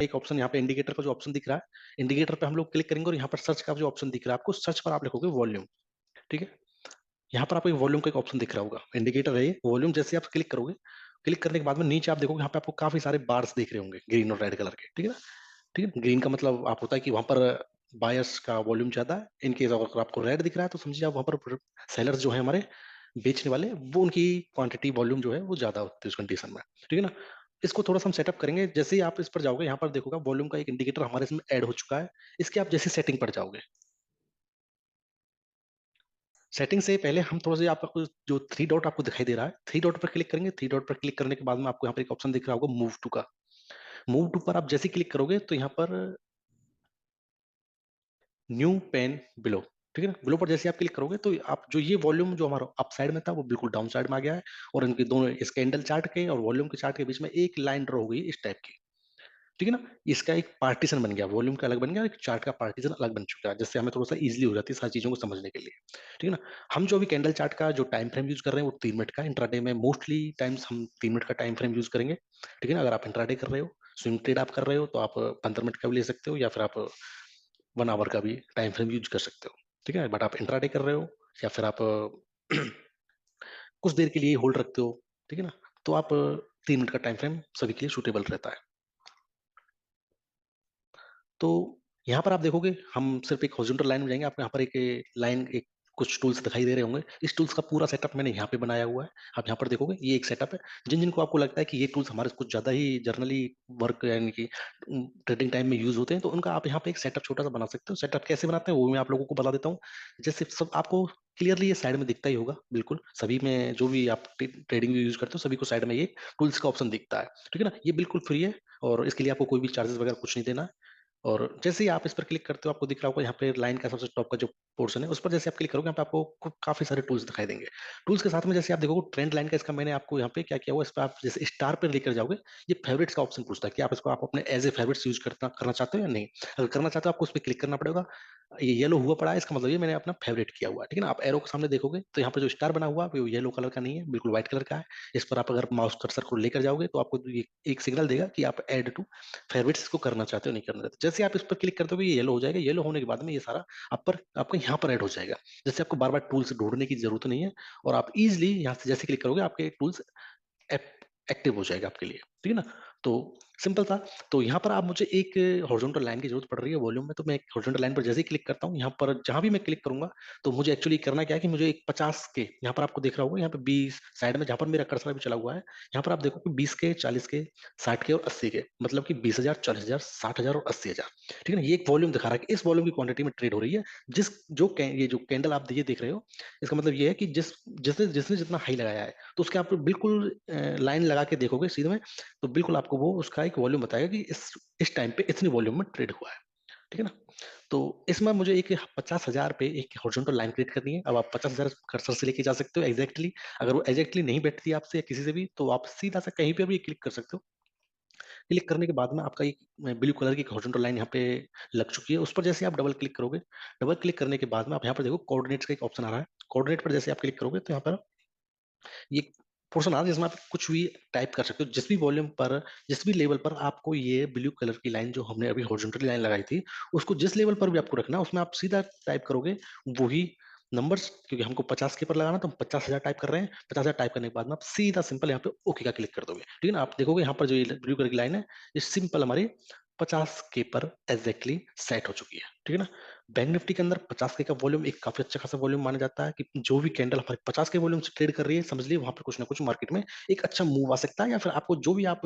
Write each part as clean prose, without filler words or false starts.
एक ऑप्शन यहाँ पे इंडिकेटर का जो ऑप्शन दिख रहा है, इंडिकेटर पे हम लोग क्लिक करेंगे और यहाँ पर सर्च का जो ऑप्शन दिख रहा है आपको, सर्च पर आप लिखोगे वॉल्यूम। ठीक है, यहाँ पर आपको एक वॉल्यूम का एक ऑप्शन दिख रहा होगा, इंडिकेटर है ये वॉल्यूम। जैसे आप क्लिक करोगे, क्लिक करने के बाद में नीचे आप देखोगे यहाँ पे आपको काफी सारे बार्स दिख रहे होंगे ग्रीन और रेड कलर के। ठीक है ना, ठीक है, ग्रीन का मतलब आप होता है कि वहां पर बायर्स का वॉल्यूम ज्यादा है। इनकेस अगर आपको रेड दिख रहा है तो समझिए आप वहां पर सेलर्स जो है हमारे बेचने वाले, वो उनकी क्वांटिटी वॉल्यूम जो है वो ज्यादा होती है उस कंडीशन में। ठीक है ना, इसको थोड़ा सा हम सेटअप करेंगे। जैसे ही आप इस पर जाओगे, यहाँ पर देखोगे वॉल्यूम का एक इंडिकेटर हमारे इसमें ऐड हो चुका है। इसके आप जैसे सेटिंग पर जाओगे, सेटिंग से पहले हम थोड़ा सा आपको जो थ्री डॉट आपको दिखाई दे रहा है, थ्री डॉट पर क्लिक करेंगे। थ्री डॉट पर क्लिक करने के बाद में आपको यहाँ पर एक ऑप्शन दिख रहा होगा मूव टू का। मूव टू पर आप जैसे क्लिक करोगे तो यहाँ पर न्यू पेन बिलो, ठीक है ना, बिलो पर जैसे आप क्लिक करोगे तो आप जो ये वॉल्यूम जो हमारा अप साइड में था वो बिल्कुल डाउन साइड में आ गया है। और इनके दोनों इस कैंडल चार्ट के और वॉल्यूम के चार्ट के बीच में एक लाइन ड्रॉ हो गई इस टाइप की। ठीक है ना, इसका एक पार्टीशन बन गया, वॉल्यूम का अलग बन गया, एक चार्ट का पार्टीशन अलग बन चुका है, जिससे हमें थोड़ा सा इजीली हो जाती है सारी चीजों को समझने के लिए। ठीक है ना, हम जो भी कैंडल चार्ट का जो टाइम फ्रेम यूज कर रहे हैं वो 3 मिनट का, इंट्राडे में मोस्टली टाइम्स हम 3 मिनट का टाइम फ्रेम यूज करेंगे। ठीक है ना, अगर आप इंट्राडे कर रहे हो, स्विंग ट्रेड आप कर रहे हो, तो आप 15 मिनट का भी ले सकते हो, या फिर आप 1 आवर का भी टाइम फ्रेम यूज कर सकते हो। ठीक है, बट आप इंट्राडे कर रहे हो या फिर आप कुछ देर के लिए होल्ड रखते हो, ठीक है ना, तो आप 3 मिनट का टाइम फ्रेम सभी के लिए सूटेबल रहता है। तो यहाँ पर आप देखोगे हम सिर्फ एक हॉरिजॉन्टल लाइन में जाएंगे, आपको यहाँ पर एक लाइन, एक कुछ टूल्स दिखाई दे रहे होंगे। इस टूल्स का पूरा सेटअप मैंने यहाँ पे बनाया हुआ है। आप यहाँ पर देखोगे ये एक सेटअप है। जिन जिनको आपको लगता है कि ये टूल्स हमारे कुछ ज्यादा ही जर्नली वर्क यानी कि ट्रेडिंग टाइम में यूज होते हैं, तो उनका आप यहाँ पे एक सेटअप छोटा सा बना सकते हो। सेटअप कैसे बनाते हैं वो मैं आप लोगों को बता देता हूँ। जैसे सब आपको क्लियरली ये साइड में दिखता ही होगा, बिल्कुल सभी में जो भी आप ट्रेडिंग यूज करते हो सभी को साइड में ये टूल्स का ऑप्शन दिखता है। ठीक है ना, ये बिल्कुल फ्री है और इसके लिए आपको कोई भी चार्जेस वगैरह कुछ नहीं देना है। और जैसे ही आप इस पर क्लिक करते हो आपको दिख रहा होगा यहाँ पे लाइन का सबसे टॉप का जो पोर्शन है, उस पर जैसे आप क्लिक करोगे यहाँ पे आपको काफी सारे टूल्स दिखाई देंगे। टूल्स के साथ में जैसे आप देखोगे ट्रेंड लाइन का, इसका मैंने आपको यहाँ पे क्या किया हुआ, इस पर आप जैसे स्टार पर लेकर जाओगे, ये फेवरेट्स का ऑप्शन पूछता है कि आप इसको आप अपने एज ए फेवरेट्स यूज करना चाहते हो या नहीं। अगर करना चाहते हो आपको उस पर क्लिक करना पड़ेगा। ये येलो हुआ पड़ा है, इसका मतलब ये मैंने अपना फेवरेट किया हुआ है। ठीक है ना, आप एरो के सामने देखोगे तो यहाँ पर जो स्टार बना हुआ है वो येलो कलर का नहीं है, बिल्कुल व्हाइट कलर का है। इस पर आप अगर माउस कर्सर को लेकर जाओगे तो आपको ये एक सिग्नल देगा कि आप ऐड टू फेवरेट्स को करना चाहते हो नहीं करना चाहते। जैसे आप इस पर क्लिक करते हो ये येलो हो जाएगा। येलो होने के बाद में ये सारा आप पर आपको यहाँ पर ऐड हो जाएगा। जैसे आपको बार बार टूल्स ढूंढने की जरूरत नहीं है, और आप इजिली यहाँ से जैसे क्लिक करोगे आपके टूल्स एक्टिव हो जाएगा आपके लिए। ठीक है ना, तो सिंपल था। तो यहाँ पर आप मुझे एक हॉरिजॉन्टल लाइन की जरूरत पड़ रही है वॉल्यूम में, तो मैं एक हॉरिजॉन्टल लाइन पर जैसे ही क्लिक करता हूँ, यहाँ पर जहां भी मैं क्लिक करूंगा तो मुझे एक्चुअली करना क्या है कि मुझे एक 50 के, यहाँ पर आपको दिख रहा होगा यहाँ पे 20 साइड में जहां पर मेरा कर्सर भी चला हुआ है, यहाँ पर आप देखो कि 20 के, 40 के, 60 के और 80 के, मतलब कि 20,000, 40,000, 60,000 और 80,000। ठीक है ना, ये एक वॉल्यूम दिखा रहा है कि इस वॉल्यूम की क्वांटिटी में ट्रेड हो रही है। जिस ये जो कैंडल आप ये देख रहे हो, इसका मतलब ये है कि जिसने जिसने जितना हाई लगाया है, तो उसके आप बिल्कुल लाइन लगा के देखोगे सीधे में, तो बिल्कुल आपको वो उसका एक वॉल्यूम बताएगा कि इस टाइम पे इतनी वॉल्यूम में ट्रेड हुआ है। ठीक है ना, तो इसमें मुझे एक 50,000 पे एक हॉरिजॉन्टल लाइन क्रिएट करनी है। अब आप 50,000 कर्सर से लेके जा सकते हो एग्जैक्टली। अगर वो एग्जैक्टली नहीं बैठती आपसे या किसी से भी, तो आप सीधा सा कहीं पे भी क्लिक कर सकते हो। क्लिक करने के बाद में आपका एक ब्लू कलर की हॉरिजॉन्टल लाइन यहाँ पे लग चुकी है। उस पर जैसे आप डबल क्लिक करोगे, डबल क्लिक करने के बाद में आप यहाँ पर देखो कोऑर्डिनेट्स का एक ऑप्शन आ रहा है। कोऑर्डिनेट पर जैसे आप क्लिक करोगे तो यहाँ पर ये पोर्शन आ रहा है जिसमें आप कुछ भी टाइप कर सकते हो, जिस भी वॉल्यूम पर, जिस भी लेवल पर आपको ये ब्लू कलर की लाइन जो हमने अभी हॉरिजॉन्टल लाइन लगाई थी, उसको जिस लेवल पर भी आपको रखना है उसमें आप सीधा टाइप करोगे वही नंबर्स। क्योंकि हमको 50 के पर लगाना तो हम 50,000 टाइप कर रहे हैं। 50,000 टाइप करने के बाद में आप सीधा सिंपल यहाँ पे ओके का क्लिक कर दोगे। ठीक है ना, आप देखोगे यहाँ पर जो ये ब्लू कलर की लाइन है, ये सिंपल हमारी 50 के पर एग्जैक्टली सेट हो चुकी है। ठीक है ना, बैंक निफ्टी के अंदर 50 के का वॉल्यूम एक काफी अच्छा खासा वॉल्यूम माना जाता है कि जो भी कैंडल हमारे 50 के वॉल्यूम से ट्रेड कर रही है, समझ लिए वहां पर कुछ ना कुछ मार्केट में एक अच्छा मूव आ सकता है। या फिर आपको जो भी आप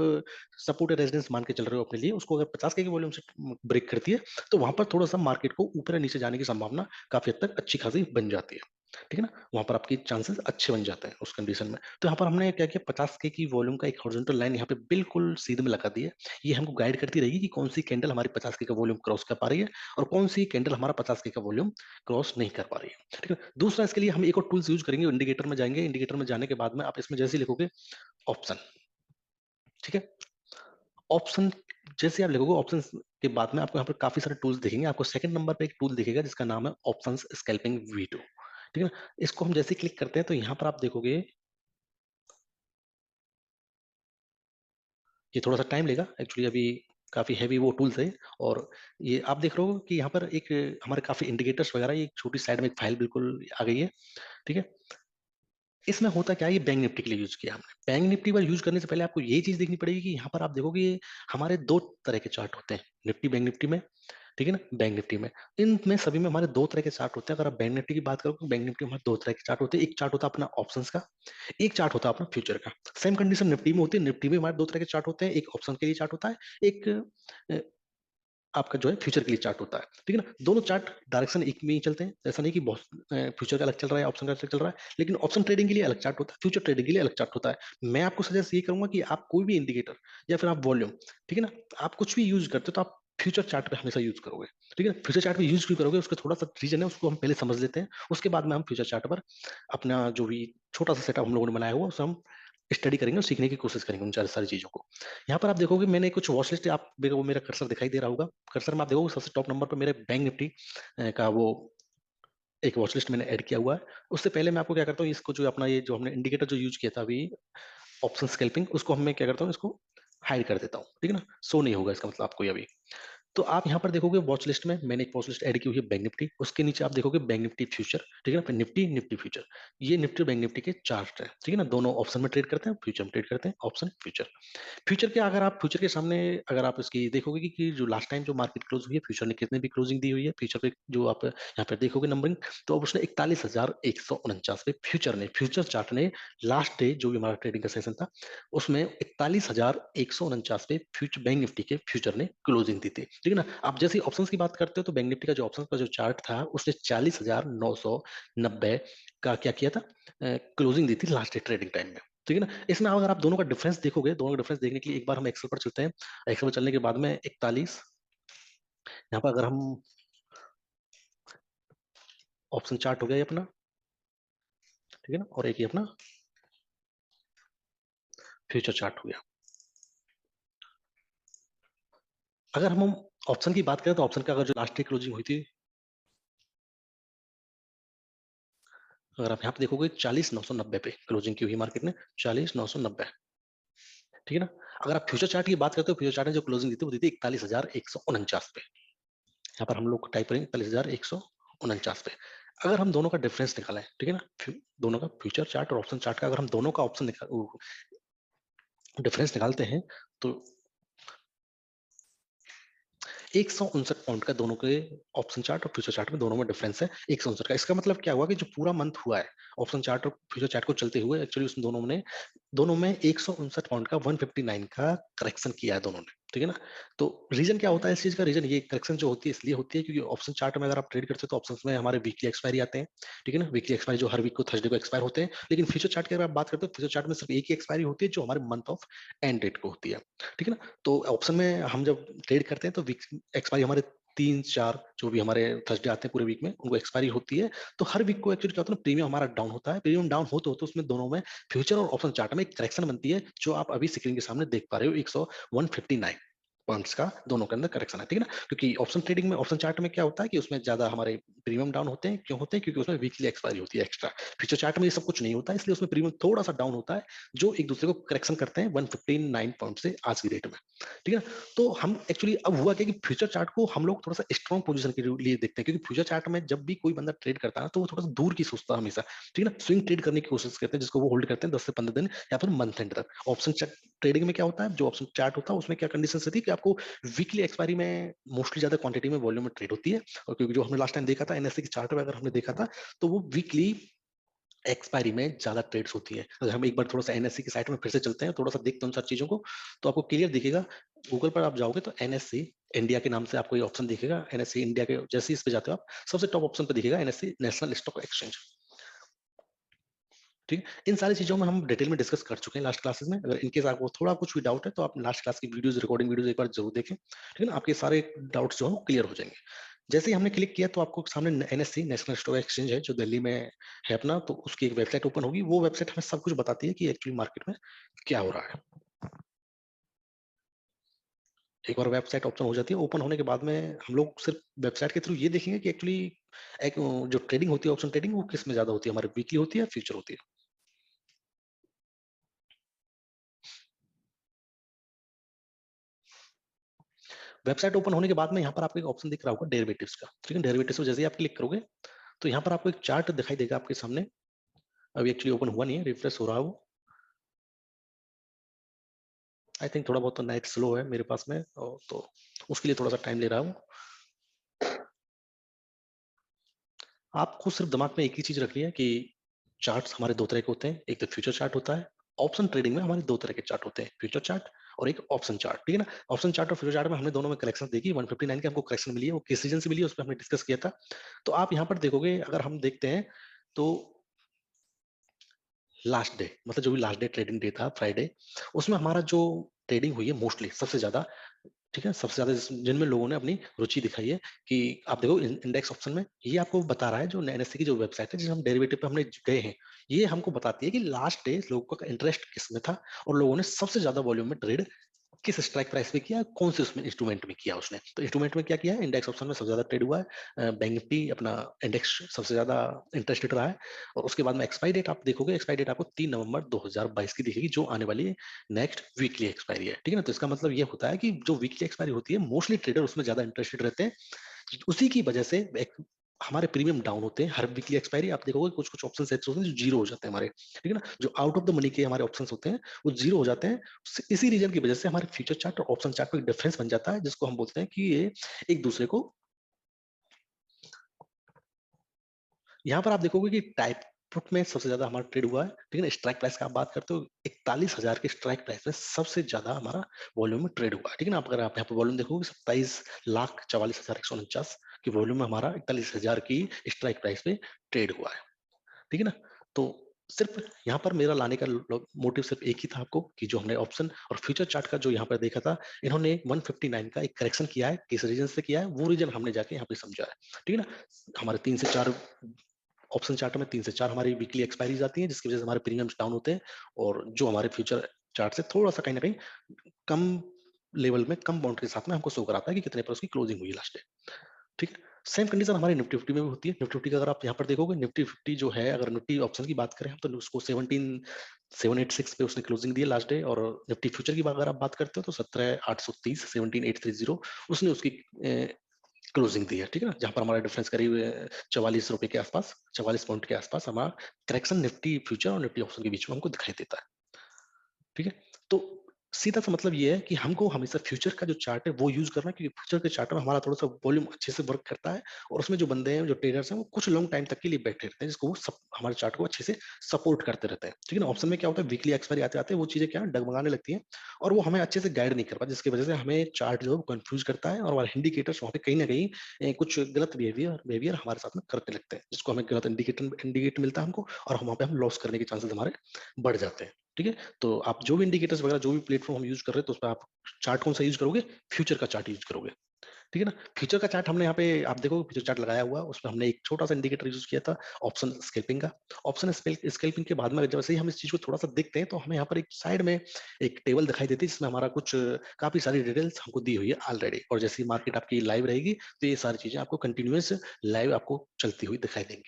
सपोर्ट या रेजिडेंस मान के चल रहे हो अपने लिए, उसको अगर 50 के वॉल्यूम से ब्रेक करती है, तो वहां पर थोड़ा सा मार्केट को ऊपर या नीचे जाने की संभावना काफी हद तक अच्छी खासी बन जाती है। ठीक है ना, वहां पर आपकी चांसेस अच्छे बन जाते हैं उस कंडीशन में। तो यहाँ पर हमने क्या किया, 50 के की वॉल्यूम का एक हॉरिजॉन्टल लाइन यहाँ पे बिल्कुल सीधे में लगा दी है। ये हमको गाइड करती रहेगी कि कौन सी कैंडल हमारी 50 के का वॉल्यूम क्रॉस कर पा रही है और कौन सी कैंडल हमारा 50 के का वॉल्यूम क्रॉस नहीं कर पा रही है। ठीक है, दूसरा इसके लिए हम एक और टूल्स यूज करेंगे, इंडिकेटर में जाएंगे। इंडिकेटर में जाने के बाद में आप इसमें जैसे ही लिखोगे ऑप्शन, ठीक है, ऑप्शन जैसे आप लिखोगे ऑप्शन के बाद में आपको यहाँ पर काफी सारे टूल्स दिखेंगे। आपको सेकंड नंबर पे एक टूल दिखेगा जिसका नाम है ऑप्शन स्कैल्पिंग V2। ठीक है ना, इसको हम जैसे क्लिक करते हैं तो यहाँ पर आप देखोगे ये थोड़ा सा टाइम लेगा एक्चुअली, अभी काफ़ी हैवी वो टूल्स है। और ये आप देख रहे हो कि यहाँ पर एक हमारे काफ़ी इंडिकेटर्स वगैरह, एक छोटी साइड में एक फाइल बिल्कुल आ गई है, ठीक है? इसमें होता क्या है, ये बैंक निफ्टी के लिए यूज़ किया हमने। बैंक निफ्टी पर यूज़ करने से पहले आपको ये चीज़ देखनी पड़ेगी कि यहाँ पर आप देखोगे हमारे 2 तरह के चार्ट होते हैं, निफ्टी बैंक निफ्टी में, ठीक है ना? बैंक निफ्टी में। इनमें सभी में हमारे 2 तरह के चार्ट होते हैं। अगर आप बैंक निफ्टी की बात करो तो बैंक निफ्टी में हमारे 2 तरह के चार्ट होते हैं। एक चार्ट होता है अपना ऑप्शंस का, एक चार्ट होता है अपना फ्यूचर का। सेम कंडीशन निफ्टी में होती है। निफ्टी में हमारे 2 तरह के चार्ट होते हैं, एक ऑप्शन के लिए चार्ट होता है, एक अ, आपका जो है फ्यूचर के लिए चार्ट होता है, ठीक है ना? दोनों चार्ट डायरेक्शन एक में ही चलते हैं। ऐसा नहीं कि बहुत फ्यूचर का अलग चल रहा है, ऑप्शन का अलग चल रहा है, लेकिन ऑप्शन ट्रेडिंग के लिए अलग चार्ट होता है, फ्यूचर ट्रेडिंग के लिए अलग चार्ट होता है। मैं आपको सजेस्ट ये करूंगा कि आप कोई भी इंडिकेटर या फिर आप वॉल्यूम, ठीक है ना? आप कुछ भी यूज करते हो तो आप फ्यूचर चार्ट पे हमेशा यूज करोगे, ठीक है? फ्यूचर चार्ट पे यूज क्यों करोगे, उसका थोड़ा सा रीजन है, उसको हम पहले समझ लेते हैं। उसके बाद में हम फ्यूचर चार्ट पर अपना जो भी छोटा सा सेटअप हम लोगों ने बनाया हुआ, उसे हम स्टडी करेंगे और सीखने की कोशिश करेंगे उन सारी चीजों को। यहाँ पर आप देखोगे मैंने कुछ वॉच लिस्ट, आप मेरे को मेरा कर्सर दिखाई दे रहा होगा। कर्सर में आप देखोगे सबसे टॉप नंबर पर मेरे बैंक निफ्टी का वो एक वॉच लिस्ट मैंने ऐड किया हुआ है। उससे पहले मैं आपको क्या करता हूँ, इसको जो अपना ये जो हमने इंडिकेटर जो यूज किया था अभी, ऑप्शन स्कैल्पिंग, उसको मैं क्या करता हूँ, इसको हाइड कर देता हूँ, ठीक है ना? शो नहीं होगा इसका मतलब आपको ये अभी। तो आप यहाँ पर देखोगे वॉच लिस्ट में मैंने एक वॉच लिस्ट ऐड की हुई है बैंक निफ्टी, उसके नीचे आप देखोगे बैंक निफ्टी फ्यूचर, ठीक है ना? फिर निफ्टी निफ्टी फ्यूचर, ये निफ्टी और बैंक निफ्टी के चार्ट है, ठीक है ना? दोनों ऑप्शन में ट्रेड करते हैं, फ्यूचर में ट्रेड करते हैं, ऑप्शन फ्यूचर। फ्यूचर के अगर आप फ्यूचर के सामने अगर आप इसकी देखोगे कि जो लास्ट टाइम जो मार्केट क्लोज हुई है, फ्यूचर ने कितने भी क्लोजिंग दी हुई है, फ्यूचर पे जो आप यहाँ पे देखोगे नंबरिंग, तो अब उसने 41,149 पे फ्यूचर ने, फ्यूचर चार्ट ने लास्ट डे जो भी हमारा ट्रेडिंग का सेशन था, उसमें 41,149 पे फ्यूचर बैंक निफ्टी के फ्यूचर ने क्लोजिंग दी थी, ठीक है ना? आप जैसे ऑप्शंस की बात करते हो तो बैंक निफ्टी का जो ऑप्शंस का जो चार्ट था, उसने 40,990 का क्या किया था, क्लोजिंग दी थी लास्ट डे ट्रेडिंग टाइम में, ठीक है ना? इसमें अगर आप दोनों का डिफरेंस देखोगे, दोनों का डिफरेंस देखने के लिए एक बार हम एक्सेल पर चलते हैं। एक्सेल पर चलने के बाद में 41, यहाँ पर अगर हम ऑप्शन चार्ट हो गया ये अपना, ठीक है ना? और एक ये अपना फ्यूचर चार्ट हो गया। अगर हम ऑप्शन की बात करें तो ऑप्शन का अगर जो लास्ट डे क्लोजिंग हुई थी, अगर आप यहाँ पे देखोगे 40,990 पे क्लोजिंग की हुई मार्केट ने, 40,990, ठीक है ना? अगर आप फ्यूचर चार्ट की बात करते हो, फ्यूचर चार्ट ने जो क्लोजिंग दी थी वो दी थी 41,149 पे। यहाँ पर हम लोग टाइप करेंगे 41,149 पे। अगर हम दोनों का डिफरेंस निकालें, ठीक है ना? दोनों का फ्यूचर चार्ट और ऑप्शन चार्ट का अगर हम दोनों का ऑप्शन डिफरेंस निकालते हैं तो 159 पॉइंट का दोनों के ऑप्शन चार्ट और फ्यूचर चार्ट में दोनों में डिफरेंस है 159 का। इसका मतलब क्या हुआ कि जो पूरा मंथ हुआ है ऑप्शन चार्ट और फ्यूचर चार्ट को चलते हुए, एक्चुअली उस दोनों में 159 पॉइंट का 159 का करेक्शन किया है दोनों ने, ठीक है ना? तो रीजन क्या होता है इस चीज का, रीजन ये करेक्शन जो होती है इसलिए होती है क्योंकि ऑप्शन चार्ट में अगर आप ट्रेड करते हो तो ऑप्शन में हमारे वीकली एक्सपायरी आते हैं, ठीक है ना? वीकली एक्सपायरी जो हर वीक को थर्सडे को एक्सपायर होते हैं। लेकिन फ्यूचर चार्ट की अगर आप बात करते हो, फ्यूचर चार्ट में सिर्फ एक ही एक्सपायरी होती है जो हमारे मंथ ऑफ एंड डेट को होती है, ठीक है ना? तो ऑप्शन में हम जब ट्रेड करते हैं तो वीक एक्सपायरी हमारे 3-4 जो भी हमारे थर्सडे आते हैं पूरे वीक में, उनको एक्सपायरी होती है। तो हर वीक को एक्चुअली क्या होता है ना, प्रीमियम हमारा डाउन होता है। प्रीमियम डाउन होते उसमें दोनों में फ्यूचर और ऑप्शन चार्ट में एक करेक्शन बनती है जो आप अभी स्क्रीन के सामने देख पा रहे हो, 159 पॉइंट्स का दोनों के अंदर करेक्शन है, ठीक है ना? क्योंकि ऑप्शन ट्रेडिंग में, ऑप्शन चार्ट में क्या होता है कि उसमें ज्यादा हमारे प्रीमियम डाउन होते हैं। क्यों होते हैं? क्योंकि उसमें वीकली एक्सपायरी होती है एक्स्ट्रा। फ्यूचर चार्ट में ये सब कुछ नहीं होता है, इसलिए उसमें प्रीमियम थोड़ा सा डाउन होता है, जो एक दूसरे को करेक्शन करते हैं 159 पॉइंट से आज की डेट में, ठीक है ना? तो हम एक्चुअली अब हुआ क्या कि फ्यूचर चार्ट को हम लोग थोड़ा सा स्ट्रॉन्ग पोजीशन के लिए देखते हैं, क्योंकि फ्यूचर चार्ट में जब भी कोई बंदा ट्रेड करता है तो वो थोड़ा सा दूर की सोचता है हमेशा, ठीक है ना? स्विंग ट्रेड करने की कोशिश करते हैं, जिसको वो होल्ड करते हैं 10 से 15 दिन या फिर मंथ एंड तक। ऑप्शन ट्रेडिंग में क्या होता है, जो ऑप्शन चार्ट होता है उसमें क्या कंडीशन रहती है कि आपको वीकली एक्सपायरी में मोस्टली ज्यादा क्वांटिटी में वॉल्यूम में ट्रेड होती है। और क्योंकि जो हमने लास्ट टाइम देखा था एनएससी के चार्ट में अगर हमने देखा था, तो वो वीकली एक्सपायरी में ज्यादा ट्रेड्स होती है। अगर हम एक बार थोड़ा सा एनएससी की साइट में फिर से चलते हैं, थोड़ा सा देखते हैं उन सारी चीजों को, तो आपको क्लियर दिखेगा। गूगल पर आप जाओगे तो एनएससी इंडिया के नाम से आपको ये ऑप्शन दिखेगा। एनएससी इंडिया के जैसे ही इस पे जाते हो आप, सबसे टॉप ऑप्शन पे दिखेगा एनएससी नेशनल स्टॉक एक्सचेंज, ठीक है? इन सारी चीजों में हम डिटेल में डिस्कस कर चुके हैं लास्ट क्लासेस में। अगर इनकेस आपको थोड़ा कुछ भी डाउट है तो आप लास्ट क्लास की वीडियोस, रिकॉर्डिंग वीडियोस एक बार जरूर देखें, ठीक है ना? आपके सारे डाउट्स जो है क्लियर हो जाएंगे। जैसे ही हमने क्लिक किया तो आपको सामने एनएससी नेशनल स्टॉक एक्सचेंज है जो दिल्ली में है अपना, तो उसकी एक वेबसाइट ओपन होगी। वो वेबसाइट हमें सब कुछ बताती है कि एक्चुअली मार्केट में क्या हो रहा है। एक बार वेबसाइट ओपन हो जाती है, ओपन होने के बाद में हम लोग सिर्फ वेबसाइट के थ्रू ये देखेंगे कि एक्चुअली एक जो ट्रेडिंग होती है, ऑप्शन ट्रेडिंग, वो किस में ज्यादा होती है, हमारे वीकली होती है या फ्यूचर होती है। वेबसाइट ओपन होने के बाद में यहाँ पर आपको एक ऑप्शन दिख रहा होगा डेरिवेटिव्स का, ठीक है। डेरिवेटिव्स को जैसे ही आप क्लिक करोगे तो यहाँ पर आपको एक चार्ट दिखाई देगा आपके सामने। अभी एक्चुअली ओपन हुआ नहीं है, रिफ्रेश हो रहा है वो। आई थिंक थोड़ा बहुत तो नेट स्लो है मेरे पास में, और तो उसके लिए थोड़ा सा टाइम ले रहा है वो। आपको सिर्फ दिमाग में एक ही चीज रखनी है कि चार्ट्स हमारे दो तरह के होते हैं। एक तो फ्यूचर चार्ट होता है। ऑप्शन ट्रेडिंग में हमारे दो तरह के चार्ट होते हैं, फ्यूचर चार्ट और एक ऑप्शन चार्ट, ठीक है ना। ऑप्शन चार्ट और फ्यूचर चार्ट में हमने दोनों में करेक्शन देखी। 159 की हमको करेक्शन मिली है, वो किस रीजन से मिली है उस पर हमने डिस्कस किया था। तो आप यहाँ पर देखोगे, अगर हम देखते हैं तो लास्ट डे, मतलब जो भी लास्ट डे ट्रेडिंग डे था फ्राइडे, उसमें हमारा जो ट्रेडिंग हुई है मोस्टली सबसे ज्यादा, ठीक है, सबसे ज्यादा जिनमें लोगों ने अपनी रुचि दिखाई है, कि आप देखो इंडेक्स ऑप्शन में ये आपको बता रहा है, जो एनएससी की जो वेबसाइट है जिसे हम डेरिवेटिव पे हमने गए हैं, ये हमको बताती है कि लास्ट डे लोगों का इंटरेस्ट किस में था और लोगों ने सबसे ज्यादा वॉल्यूम में ट्रेड किस स्ट्राइक प्राइस पे किया, कौन से उसमें इंस्ट्रूमेंट में किया उसने। तो इंस्ट्रूमेंट में क्या किया है, इंडेक्स ऑप्शन में सबसे ज्यादा ट्रेड हुआ है, बैंक निफ्टी अपना इंडेक्स सबसे ज्यादा इंटरेस्टेड रहा है। और उसके बाद में एक्सपायरी डेट आप देखोगे, एक्सपायरी डेट आपको 3 नवंबर 2022 की दिखेगी, जो आने वाली नेक्स्ट वीकली एक्सपायरी है, ठीक है ना। तो इसका मतलब ये होता है कि जो वीकली एक्सपायरी होती है मोस्टली ट्रेडर उसमें ज्यादा इंटरेस्टेड रहते हैं। उसी की वजह से हमारे प्रीमियम डाउन होते हैं हर वीकली एक्सपायरी। आप देखोगे कुछ कुछ ऑप्शन ऐसे होते हैं जो जीरो हो जाते हैं हमारे, ठीक है ना। जो आउट ऑफ द मनी के हमारे ऑप्शंस होते हैं वो जीरो हो जाते हैं। इसी रीजन की वजह से हमारे फ्यूचर चार्ट और ऑप्शन चार्ट में एक डिफरेंस बन जाता है, जिसको हम बोलते हैं कि ये एक दूसरे को, यहाँ पर आप देखोगे कि टाइप पुट में सबसे ज्यादा हमारा ट्रेड हुआ है, ठीक है ना। स्ट्राइक प्राइस का आप बात करते हो, 41,000 के स्ट्राइक प्राइस में सबसे ज्यादा हमारा वॉल्यूम में ट्रेड हुआ है, ठीक है ना। आप अगर आप यहाँ पर वॉल्यूम देखोगे 27,44,149 की वॉल्यूम में हमारा 41,000 की स्ट्राइक प्राइस पे ट्रेड हुआ है, ठीक है ना। तो सिर्फ यहाँ पर मेरा लाने का मोटिव सिर्फ एक ही था आपको, कि जो हमने ऑप्शन और फ्यूचर चार्ट का जो यहाँ पर देखा था, इन्होंने 159 का एक करेक्शन किया है, किस रीजन से किया है वो रीजन हमने जाके यहाँ पे समझा है, ठीक है ना। हमारे 3 से 4 ऑप्शन चार्ट में 3 से 4 हमारी वीकली एक्सपायरीज आती हैं, जिसकी वजह से हमारे प्रीमियम्स डाउन होते हैं। और जो हमारे फ्यूचर चार्ट से थोड़ा सा कहीं ना कहीं कम लेवल में, कम बाउंड के साथ में हमको शो कराता है कि कितने पर उसकी क्लोजिंग हुई लास्ट डे, ठीक है। सेम कंडीशन हमारी निफ्टी फिफ्टी में भी होती है। निफ्टी फिफ्टी का अगर आप यहाँ पर देखोगे, निफ्टी फिफ्टी जो है, अगर निफ्टी ऑप्शन की बात करें हम, तो उसको 17,786 पे उसने क्लोजिंग दी है लास्ट डे। और निफ्टी फ्यूचर की अगर आप बात करते हो तो 17,830, 17,830 उसने उसकी क्लोजिंग दी है, ठीक है ना। जहां पर हमारा डिफरेंस करीब 44 रुपए के आसपास, 44 पॉइंट के आसपास हमारा करेक्शन निफ्टी फ्यूचर और निफ्टी ऑप्शन के बीच में हमको दिखाई देता है, ठीक है। तो सीधा सा मतलब ये है कि हमको हमेशा फ्यूचर का जो चार्ट है वो यूज करना है, क्योंकि फ्यूचर के चार्ट में हमारा थोड़ा सा वॉल्यूम अच्छे से वर्क करता है। और उसमें जो बंदे हैं, जो ट्रेडर्स हैं, वो कुछ लॉन्ग टाइम तक के लिए बैठे रहते हैं, जिसको वो सब हमारे चार्ट को अच्छे से सपोर्ट करते रहते हैं, ठीक है ना। ऑप्शन में क्या होता है, वीकली एक्सपायरी आते आते वो चीजें क्या डगमगाने लगती हैं, और वो हमें अच्छे से गाइड नहीं कर पाती, जिसकी वजह से हमें चार्ट जो है कंफ्यूज करता है, और हमारे इंडिकेटर्स वहाँ पे कहीं ना कहीं कुछ गलत बिहेवियर हमारे साथ में करने लगते हैं, जिसको हमें गलत इंडिकेट मिलता है हमको, और वहाँ पे हम लॉस करने के चांसेस हमारे बढ़ जाते हैं, ठीक है। तो आप जो भी इंडिकेटर्स वगैरह, जो भी प्लेटफॉर्म हम यूज कर रहे हैं, तो उस पर आप चार्ट कौन सा यूज करोगे, फ्यूचर का चार्ट यूज करोगे, ठीक है ना। फ्यूचर का चार्ट हमने यहाँ पे आप देखो, फ्यूचर चार्ट लगाया हुआ है, उसमें हमने एक छोटा सा इंडिकेटर यूज किया था, ऑप्शन स्कैल्पिंग का। ऑप्शन स्कैल्पिंग के बाद में जब से ही हम इस चीज को थोड़ा सा देखते हैं, तो हमें यहाँ पर एक साइड में एक टेबल दिखाई देती है, जिसमें हमारा कुछ काफी सारी डिटेल्स हमको दी हुई है ऑलरेडी। और जैसे ही मार्केट आपकी लाइव रहेगी, तो ये सारी चीजें आपको कंटिन्यूअस लाइव आपको चलती हुई दिखाई देंगी,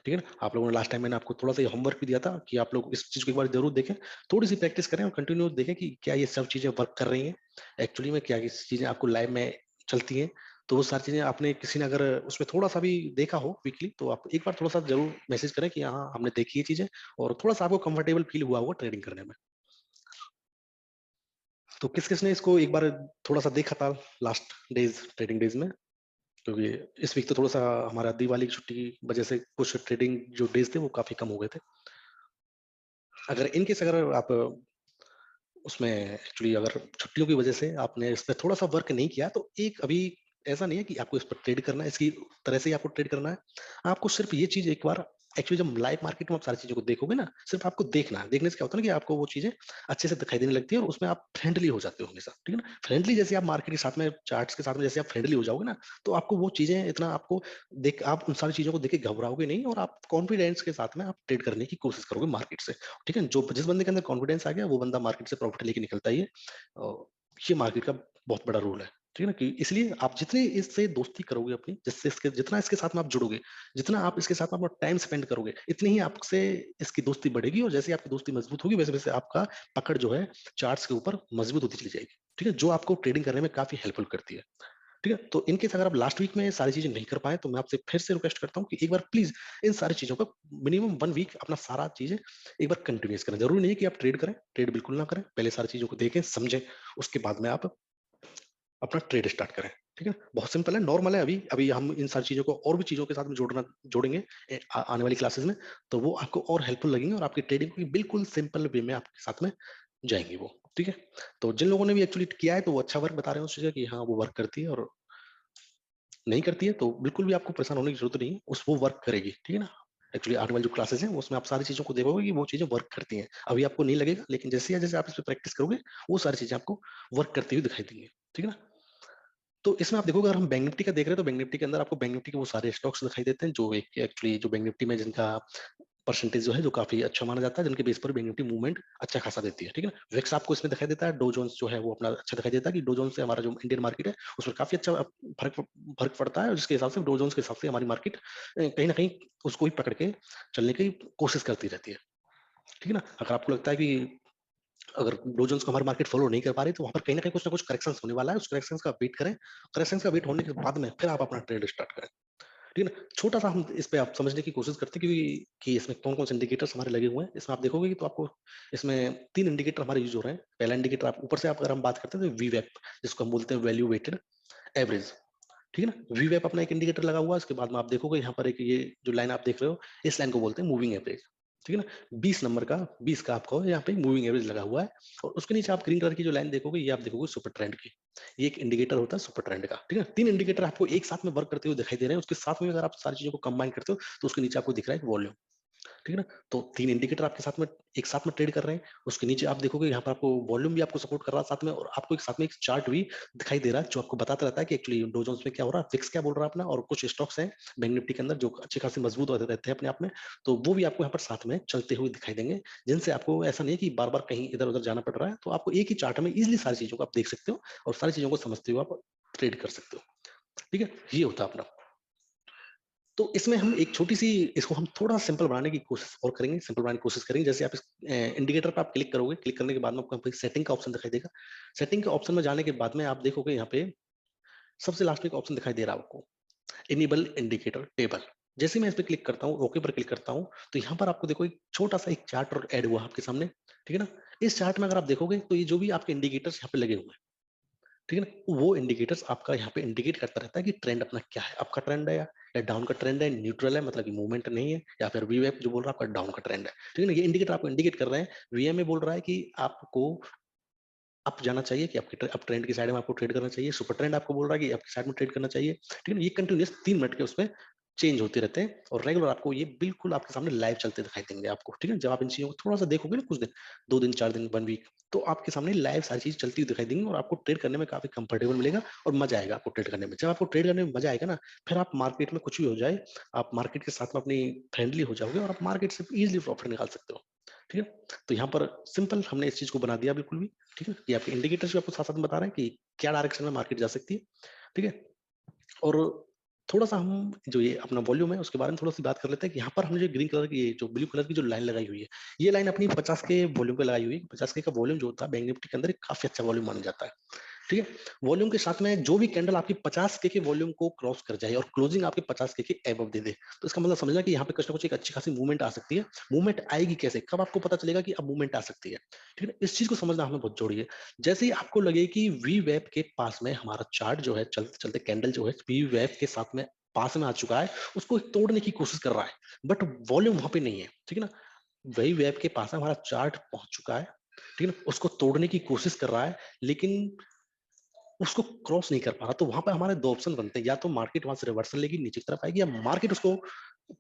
ठीक है ना। आप लोगों ने लास्ट टाइम मैंने आपको थोड़ा सा होमवर्क भी दिया था कि आप लोग इस चीज को एक बार जरूर देखें, थोड़ी सी प्रैक्टिस करें और कंटिन्यू देखें कि क्या ये सब चीजें वर्क कर रही हैं एक्चुअली में, क्या ये चीजें आपको लाइव में चलती हैं। तो वो सारी चीजें आपने किसी ने अगर उसमें थोड़ा सा भी देखा हो वीकली, तो आप एक बार थोड़ा सा जरूर मैसेज करें कि हाँ हमने देखी ये चीजें, और थोड़ा सा आपको कंफर्टेबल फील हुआ होगा ट्रेडिंग करने में। तो किस किस ने इसको एक बार थोड़ा सा देखा था लास्ट डेज, ट्रेडिंग डेज में, क्योंकि इस वीक तो थोड़ा सा हमारा दिवाली की छुट्टी की वजह से कुछ ट्रेडिंग जो डेज थे वो काफी कम हो गए थे। अगर इनकेस अगर आप उसमें एक्चुअली अगर छुट्टियों की वजह से आपने इस पे थोड़ा सा वर्क नहीं किया, तो एक अभी ऐसा नहीं है कि आपको इस पर ट्रेड करना है, इसकी तरह से ही आपको ट्रेड करना है। आपको सिर्फ ये चीज एक बार, एक्चुअली जब लाइव मार्केट में आप सारी चीजों को देखोगे ना, सिर्फ आपको देखना है, देखने से क्या होता है ना कि आपको वो चीजें अच्छे से दिखाई देने लगती है, और उसमें आप फ्रेंडली हो जाते हो हमेशा, ठीक है ना। फ्रेंडली जैसे आप मार्केट के साथ में, चार्ट्स के साथ में जैसे आप फ्रेंडली हो जाओगे ना, तो आपको वो चीजें इतना आपको देख, आप उन सारी चीजों को देख के घबराओगे नहीं, और आप कॉन्फिडेंस के साथ में आप ट्रेड करने की कोशिश करोगे मार्केट से, ठीक है। जो जिस बंदे के अंदर कॉन्फिडेंस आ गया, वो बंदा मार्केट से प्रॉफिट लेके निकलता ही है। और ये मार्केट का बहुत बड़ा रूल है। ठीक है ना? कि इसलिए आप जितनी इससे दोस्ती करोगे अपनी, जिससे इसके जितना इसके साथ में आप जुड़ोगे, जितना आप इसके साथ में अपना टाइम स्पेंड करोगे, इतनी ही आपसे इसकी दोस्ती बढ़ेगी और जैसे ही आपकी दोस्ती मजबूत होगी, वैसे-वैसे आपका पकड़ जो है चार्ट्स के ऊपर मजबूत होती चली जाएगी। ठीक है? जो आपको ट्रेडिंग करने में काफ़ी हेल्पफुल करती है। ठीक है? तो इन केस अगर आप लास्ट वीक में ये सारी चीज़ें नहीं कर पाए, तो मैं आपसे फिर से रिक्वेस्ट करता हूँ कि एक बार प्लीज़ इन सारी चीज़ों को मिनिमम 1 वीक अपना सारा चीज़ें एक बार कंटिन्यूअस करें। ज़रूरी नहीं है कि आप ट्रेड करें, ट्रेड बिल्कुल ना करें। पहले सारी चीज़ों को देखें, समझें, उसके बाद में आप अपना ट्रेड स्टार्ट करें। ठीक है? बहुत सिंपल है, नॉर्मल है अभी। अभी हम इन सारी चीज़ों को और भी चीज़ों के साथ में जोड़ेंगे आने वाली क्लासेस में, तो वो आपको और हेल्पफुल लगेंगे और आपकी ट्रेडिंग को बिल्कुल सिंपल वे में आपके साथ में जाएँगी वो। ठीक है? तो जिन लोगों ने भी एक्चुअली किया है, तो वो अच्छा वर्क बता रहे हैं उस चीज़ का कि हाँ, वो वर्क करती है और नहीं करती है तो बिल्कुल भी आपको परेशान होने की ज़रूरत नहीं है, वो वर्क करेगी, ठीक है ना? एक्चुअली आने वाली जो क्लासेस हैं, उसमें आप सारी चीज़ों को देखोगे कि वो चीज़ें वर्क करती हैं। अभी आपको नहीं लगेगा, लेकिन जैसे आप इस पे प्रैक्टिस करोगे, वो सारी चीज़ें आपको वर्क करती हुई दिखाई देंगी, ठीक है ना? तो इसमें आप देखोगे, अगर हम बैंक निफ्टी का देख रहे हैं, तो बैंक निफ्टी के अंदर आपको बैंक निफ्टी के वो सारे स्टॉक्स दिखाई देते हैं, जो एक एक्चुअली जो बैंक निफ्टी में जिनका परसेंटेज जो है, जो काफ़ी अच्छा माना जाता है, जिनके बेस पर बैंक निफ्टी मूवमेंट अच्छा खासा देती है, ठीक है ना? विक्स आपको इसमें दिखाई देता है, डो जोन्स जो है वो अपना अच्छा दिखाई देता है कि डो जोन्स से हमारा जो इंडियन मार्केट है, उसमें काफ़ी अच्छा फ़र्क फ़र्क पड़ता है और जिसके हिसाब से डो जोन्स के हिसाब से हमारी मार्केट कहीं न कहीं उसको ही पकड़ के चलने की कोशिश करती रहती है, ठीक है ना? अगर आपको लगता है कि अगर डो जोन्स को हमारी मार्केट फ़ॉलो नहीं कर पा रही, तो वहाँ पर कहीं न कहीं कुछ न कुछ करेक्शंस होने वाला है, उस करेक्शंस का वेट करें, करेक्शंस का वेट होने के बाद में फिर आप अपना ट्रेड स्टार्ट करें। ठीक है ना? छोटा-सा हम इस पे आप समझने की कोशिश करते हैं कि इसमें कौन-कौन से इंडिकेटर्स हमारे लगे हुए हैं। इसमें आप देखोगे कि तो आपको इसमें 3 इंडिकेटर हमारे यूज़ हो रहे हैं। पहला इंडिकेटर आप ऊपर से आप अगर हम बात करते हैं तो वीवैप, जिसको हम बोलते हैं वैल्यू वेटेड एवरेज। ठीक है ना? वीवैप अपना एक इंडिकेटर लगा हुआ है, उसके बाद में आप देखोगे यहाँ पर एक ये जो लाइन आप देख रहे हो, इस लाइन को बोलते हैं मूविंग एवरेज। ठीक है ना? 20 नंबर का 20 का आपको यहाँ पे मूविंग एवरेज लगा हुआ है और उसके नीचे आप ग्रीन कलर की जो लाइन देखोगे, ये आप देखोगे सुपर ट्रेंड की। ये एक इंडिकेटर होता है सुपर ट्रेंड का। ठीक है? 3 इंडिकेटर आपको एक साथ में वर्क करते हुए दिखाई दे रहे हैं। उसके साथ में अगर आप सारी चीज़ों को कंबाइन करते हो, तो उसके नीचे आपको दिख रहा है एक वॉल्यूम। ठीक है ना? तो 3 इंडिकेटर आपके साथ में एक साथ में ट्रेड कर रहे हैं। उसके नीचे आप देखोगे यहाँ पर आपको वॉल्यूम भी आपको सपोर्ट कर रहा है साथ में और आपको एक साथ में एक चार्ट भी दिखाई दे रहा है, जो आपको बताता रहता है कि एक्चुअली डो जोन्स में क्या हो रहा है, फिक्स क्या बोल रहा है अपना और कुछ स्टॉक्स हैं बैंक निफ्टी के अंदर जो अच्छे खासे मजबूत होते रहते हैं अपने आप में। तो वो भी आपको यहाँ पर साथ में चलते हुए दिखाई देंगे, जिनसे आपको ऐसा नहीं है कि बार-बार कहीं इधर-उधर जाना पड़ रहा है। तो आपको एक ही चार्ट में ईज़िली सारी चीज़ों को आप देख सकते हो और सारी चीज़ों को समझते हुए आप ट्रेड कर सकते हो। ठीक है? ये होता है अपना। तो इसमें हम एक छोटी-सी इसको हम थोड़ा सिंपल बनाने की कोशिश और करेंगे, सिंपल बनाने की कोशिश करेंगे। जैसे आप इस इंडिकेटर पे आप क्लिक करोगे, क्लिक करने के बाद में आपको यहाँ पे सेटिंग का ऑप्शन दिखाई देगा। सेटिंग के ऑप्शन में जाने के बाद में आप देखोगे यहाँ पे सबसे लास्ट में एक ऑप्शन दिखाई दे रहा है आपको, इनेबल इंडिकेटर टेबल। जैसे ही मैं इस पे क्लिक करता हूँ, ओके पर क्लिक करता हूँ, तो यहाँ पर आपको देखो एक छोटा-सा एक चार्ट और ऐड हुआ आपके सामने, ठीक है ना? इस चार्ट में अगर आप देखोगे तो ये जो भी आपके इंडिकेटर्स यहाँ पे लगे हुए हैं, ठीक है ना? वो इंडिकेटर्स आपका यहाँ पे इंडिकेट करता रहता है कि ट्रेंड अपना क्या है, अप का ट्रेंड है या डाउन का ट्रेंड है, न्यूट्रल है मतलब कि मूवमेंट नहीं है या फिर वीवैप जो बोल रहा है आपका डाउन का ट्रेंड है। ठीक है ना? ये इंडिकेटर आपको इंडिकेट कर रहे हैं। वीएमए बोल रहा है कि आपको अप जाना चाहिए कि आपके अप ट्रेंड की साइड में आपको ट्रेड करना चाहिए। सुपर ट्रेंड आपको बोल रहा है कि आपकी साइड में ट्रेड करना चाहिए। ठीक है ना? ये कंटीन्यूअस 3 मिनट के उसमें चेंज होते रहते हैं और रेगुलर आपको ये बिल्कुल आपके सामने लाइव चलते दिखाई देंगे आपको। ठीक है? जब आप इन चीज़ों को थोड़ा-सा देखोगे ना कुछ दिन, 2 दिन, 4 दिन, 1 वीक, तो आपके सामने लाइव सारी चीज़ चलती हुई दिखाई देंगी और आपको ट्रेड करने में काफ़ी कंफर्टेबल मिलेगा और मज़ा आएगा आपको ट्रेड करने में। जब आपको ट्रेड करने में मज़ा आएगा ना, फिर आप मार्केट में कुछ भी हो जाए, आप मार्केट के साथ में अपनी फ्रेंडली हो जाओगे और आप मार्केट से ईज़िली प्रॉफिट निकाल सकते हो। ठीक है? तो यहाँ पर सिंपल हमने इस चीज़ को बना दिया बिल्कुल भी। ठीक है? ये आपके इंडिकेटर्स भी आपको साथ-साथ में बता रहे हैं कि क्या डायरेक्शन में मार्केट जा सकती है। ठीक है? और थोड़ा-सा हम जो ये अपना वॉल्यूम है उसके बारे में थोड़ा-सी बात कर लेते हैं कि यहाँ पर हमने जो ग्रीन कलर की ये जो ब्लू कलर की जो लाइन लगाई हुई है, ये लाइन अपनी 50 के वॉल्यूम पे लगाई हुई है। 50 के का वॉल्यूम जो होता है बैंक निफ्टी के अंदर एक काफ़ी अच्छा वॉल्यूम माना जाता है। ठीक है? वॉल्यूम के साथ में जो भी कैंडल आपकी 50 के वॉल्यूम को क्रॉस कर जाए और क्लोजिंग आपके 50 के अबव दे दे, तो इसका मतलब समझना कि यहाँ पे कुछ ना कुछ एक अच्छी खासी मूवमेंट आ सकती है। मूवमेंट आएगी कैसे? कब आपको पता चलेगा कि अब मूवमेंट आ सकती है? ठीक है? इस चीज़ को समझना हमें बहुत ज़रूरी है। जैसे ही आपको लगे कि वी वेब के पास में हमारा चार्ट जो है चलते-चलते कैंडल जो है वी वेब के साथ में पास में आ चुका है, उसको तोड़ने की कोशिश कर रहा है, बट वॉल्यूम वहाँ पे नहीं है। ठीक है ना? वही वेब के पास में हमारा चार्ट पहुँच चुका है। ठीक है ना? उसको तोड़ने की कोशिश कर रहा है, लेकिन उसको क्रॉस नहीं कर पा रहा, तो वहाँ पे हमारे 2 ऑप्शन बनते हैं, या तो मार्केट वहाँ से रिवर्सल लेगी, नीचे की तरफ आएगी या मार्केट उसको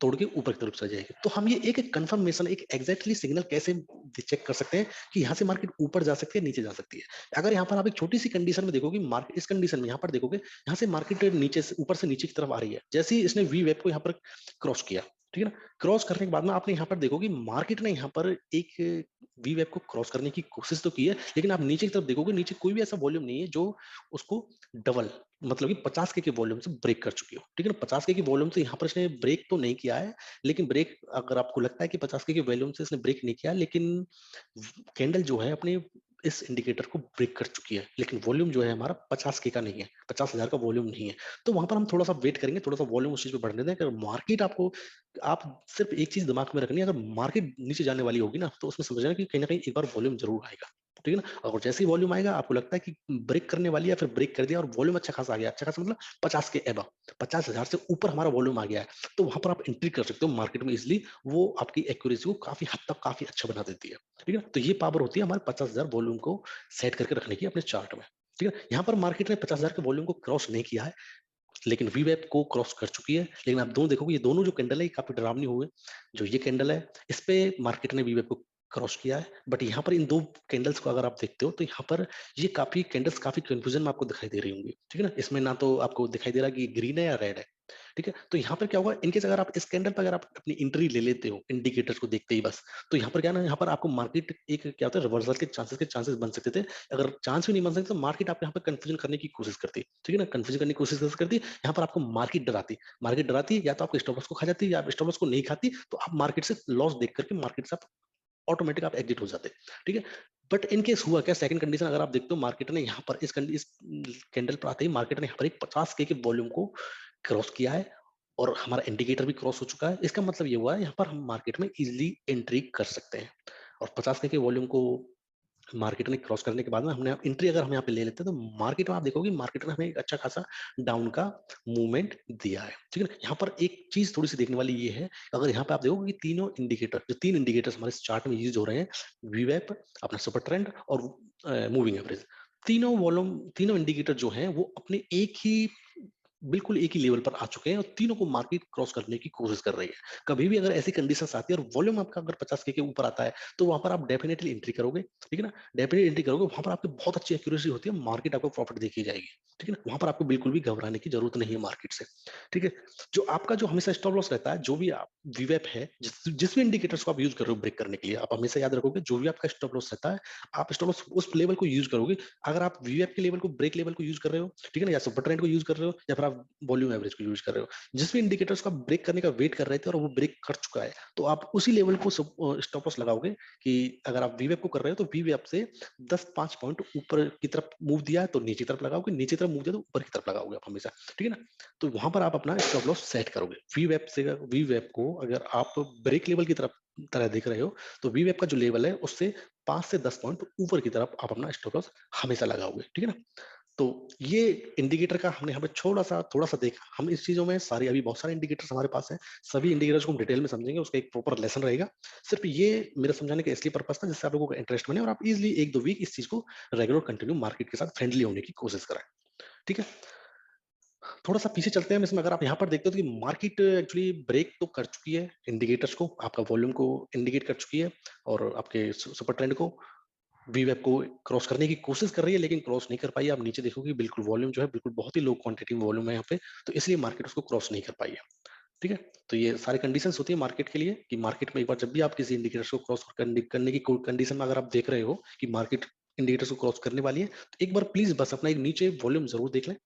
तोड़ के ऊपर की तरफ चली जाएगी। तो हम ये एक-एक कन्फर्मेशन, एक एग्ज़ैक्टली सिग्नल कैसे चेक कर सकते हैं कि यहाँ से मार्केट ऊपर जा सकती है, नीचे जा सकती है। अगर यहाँ पर आप एक छोटी-सी कंडीशन में देखोगे, मार्केट इस कंडीशन में यहाँ पर देखोगे, यहाँ से मार्केट नीचे से ऊपर से नीचे की तरफ आ रही है। जैसे ही इसने वी वेब को यहाँ पर क्रॉस किया, ठीक है ना? क्रॉस करने के बाद में आपने यहाँ पर देखोगे मार्केट ने यहाँ पर एक वी वेब को क्रॉस करने की कोशिश तो की है, लेकिन आप नीचे की तरफ देखोगे, नीचे कोई भी ऐसा वॉल्यूम नहीं है जो उसको डबल, मतलब कि 50 के वॉल्यूम से ब्रेक कर चुकी हो। ठीक है ना? 50 के वॉल्यूम से यहाँ पर इसने ब्रेक तो नहीं किया है, लेकिन ब्रेक अगर आपको लगता है कि 50 के वॉल्यूम से इसने ब्रेक नहीं किया, लेकिन कैंडल जो है अपने इस इंडिकेटर को ब्रेक कर चुकी है, लेकिन वॉल्यूम जो है हमारा 50 के का नहीं है, 50,000 का वॉल्यूम नहीं है। तो वहां पर हम थोड़ा सा वेट करेंगे, थोड़ा सा वॉल्यूम उस चीज पे बढ़ने दें। अगर मार्केट आपको, आप सिर्फ एक चीज दिमाग में रखनी है, अगर मार्केट नीचे जाने वाली होगी ना, तो उसमें समझना कि कहीं ना कहीं एक बार वॉल्यूम जरूर आएगा। ठीक है ना? और जैसे ही वॉल्यूम आएगा, आपको लगता है कि ब्रेक करने वाली है, या फिर ब्रेक कर दिया और वॉल्यूम अच्छा खासा आ गया, अच्छा खासा मतलब 50 के एबव, 50,000 से ऊपर हमारा वॉल्यूम आ गया है, तो वहां पर आप एंट्री कर सकते हो मार्केट में इजिली। वो आपकी एक्यूरेसी को काफी हद तक काफी अच्छा बना देती है। ठीक है ना? तो ये पावर होती है हमारे 50,000 वॉल्यूम को सेट करके रखने की अपने चार्ट में। ठीक है? यहाँ पर मार्केट ने 50,000 के वॉल्यूम को क्रॉस नहीं किया है, लेकिन वीवेप को क्रॉस कर चुकी है। लेकिन आप दोनों देखोगे, ये दोनों जो कैंडल है ये काफी डरावनी हुए। जो ये कैंडल है, इस पे मार्केट ने वीवेप को क्रॉस किया है, बट यहाँ पर इन दो कैंडल्स को अगर आप देखते हो, तो यहाँ पर ये काफी कैंडल्स काफी कंफ्यूजन में आपको दिखाई दे रही होंगी। ठीक है ना? इसमें ना तो आपको दिखाई दे रहा कि ग्रीन है या रेड है। ठीक है? तो यहाँ पर क्या होगा, इनकेस अगर आप इस कैंडल पर अगर आप अपनी एंट्री ले लेते हो इंडिकेटर्स को देखते ही बस, तो यहाँ पर क्या है ना, यहाँ पर आपको मार्केट एक क्या होता है, रिवर्सल के चांसेस बन सकते थे। अगर चांस भी नहीं बन सकते, तो मार्केट आपको यहाँ पर कंफ्यूजन करने की कोशिश करती है। ठीक है ना? कंफ्यूजन करने की कोशिश करती है। यहाँ पर आपको मार्केट डराती है, या तो आपको स्टॉप लॉस को खा जाती है, या आप स्टॉप लॉस को नहीं खाती, तो आप मार्केट से लॉस देख करके मार्केट से आप ऑटोमेटिक आप एग्जिट हो जाते। ठीक है? बट इन केस हुआ क्या, सेकंड कंडीशन अगर आप देखते हो, मार्केट ने यहाँ पर इस कैंडल पर आते ही मार्केट ने यहाँ पर एक 50 के वॉल्यूम को क्रॉस किया है, और हमारा इंडिकेटर भी क्रॉस हो चुका है। इसका मतलब ये हुआ है, यहाँ पर हम मार्केट में इजिली एंट्री कर सकते हैं। और 50 के वॉल्यूम को मार्केट ने क्रॉस करने के बाद में हमने एंट्री अगर हम यहाँ पे ले लेते हैं, तो मार्केट में आप देखोगे, मार्केट ने हमें एक अच्छा खासा डाउन का मूवमेंट दिया है। ठीक है ना? यहाँ पर एक चीज थोड़ी सी देखने वाली ये है, अगर यहाँ पे आप देखोगे कि तीनों इंडिकेटर, जो तीन इंडिकेटर्स हमारे चार्ट में यूज हो रहे हैं, वीवेप, अपना सुपर ट्रेंड और मूविंग एवरेज, तीनों इंडिकेटर जो हैं वो अपने एक ही, बिल्कुल एक ही लेवल पर आ चुके हैं, और तीनों को मार्केट क्रॉस करने की कोशिश कर रही है। कभी भी अगर ऐसी कंडीशंस आती है और वॉल्यूम आपका अगर 50 के ऊपर आता है, तो वहां पर आप डेफिनेटली एंट्री करोगे। ठीक है ना? डेफिनेटली एंट्री करोगे, वहां पर आपकी बहुत अच्छी एक्यूरेसी होती है, मार्केट आपको प्रॉफिट देखी जाएगी। ठीक है ना? वहां पर आपको बिल्कुल भी घबराने की जरूरत नहीं है मार्केट से। ठीक है? जो आपका जो हमेशा स्टॉप लॉस रहता है, जो भी आप वीवेप है, जिस भी इंडिकेटर्स को आप यूज कर रहे हो ब्रेक करने के लिए, आप हमेशा याद रखोगे, जो भी आपका स्टॉप लॉस रहता है, आप स्टॉप लॉस उस लेवल को यूज करोगे। अगर आप वीवेप के लेवल को, ब्रेक लेवल को यूज कर रहे हो, ठीक है ना, या सुपर ट्रेंड को यूज कर रहे हो, या फिर आप वॉल्यूम एवरेज को यूज कर रहे हो, जिस भी इंडिकेटर्स का ब्रेक करने का वेट कर रहे थे और वो ब्रेक कर चुका है, तो आप उसी लेवल को स्टॉप लॉस लगाओगे। कि अगर आप वीवेप को कर रहे हो, तो वीवेप से 10-5 पॉइंट ऊपर की तरफ मूव दिया है, तो नीचे तरफ लगाओगे, नीचे तरफ मूव दिया तो ऊपर की तरफ लगाओगे आप हमेशा। ठीक है ना? तो वहां पर आप अपना स्टॉप लॉस सेट करोगे। वीवेप को अगर आप ब्रेक लेवल की तरफ तरह देख रहे हो, तो वीवेप का जो लेवल है, उससे 5 से 10 पॉइंट ऊपर की तरफ आप अपना स्टॉप लॉस हमेशा लगाओगे। ठीक है ना? तो ये इंडिकेटर का हमने हमें थोड़ा सा देखा। हम इस चीजों में सारी, अभी बहुत सारे इंडिकेटर्स हमारे पास हैं, सभी इंडिकेटर्स को हम डिटेल में समझेंगे, उसका एक प्रॉपर लेसन रहेगा। सिर्फ ये मेरा समझाने का इसलिए पर्पस था, जिससे आप लोगों को इंटरेस्ट बने और आप इजिली 1-2 वीक इस चीज को रेगुलर कंटिन्यू मार्केट के साथ फ्रेंडली होने की कोशिश करें। ठीक है? थोड़ा सा पीछे चलते हैं हम इसमें। अगर आप यहाँ पर देखते हो, तो कि मार्केट एक्चुअली ब्रेक तो कर चुकी है इंडिकेटर्स को, आपका वॉल्यूम को इंडिकेट कर चुकी है, और आपके सुपर ट्रेंड को, वीवेप को क्रॉस करने की कोशिश कर रही है, लेकिन क्रॉस नहीं कर पाई। आप नीचे देखोगे, बिल्कुल वॉल्यूम जो है, बिल्कुल बहुत ही लो क्वांटिटी वॉल्यूम है यहाँ पे, तो इसलिए मार्केट उसको क्रॉस नहीं कर पाई है। ठीक है? तो ये सारी कंडीशंस होती है मार्केट के लिए, कि मार्केट में एक बार जब भी आप किसी इंडिकेटर्स को क्रॉस करने की कंडीशन में अगर आप देख रहे हो कि मार्केट इंडिकेटर्स को क्रॉस करने वाली है, तो एक बार प्लीज बस अपना एक नीचे वॉल्यूम जरूर देख लें।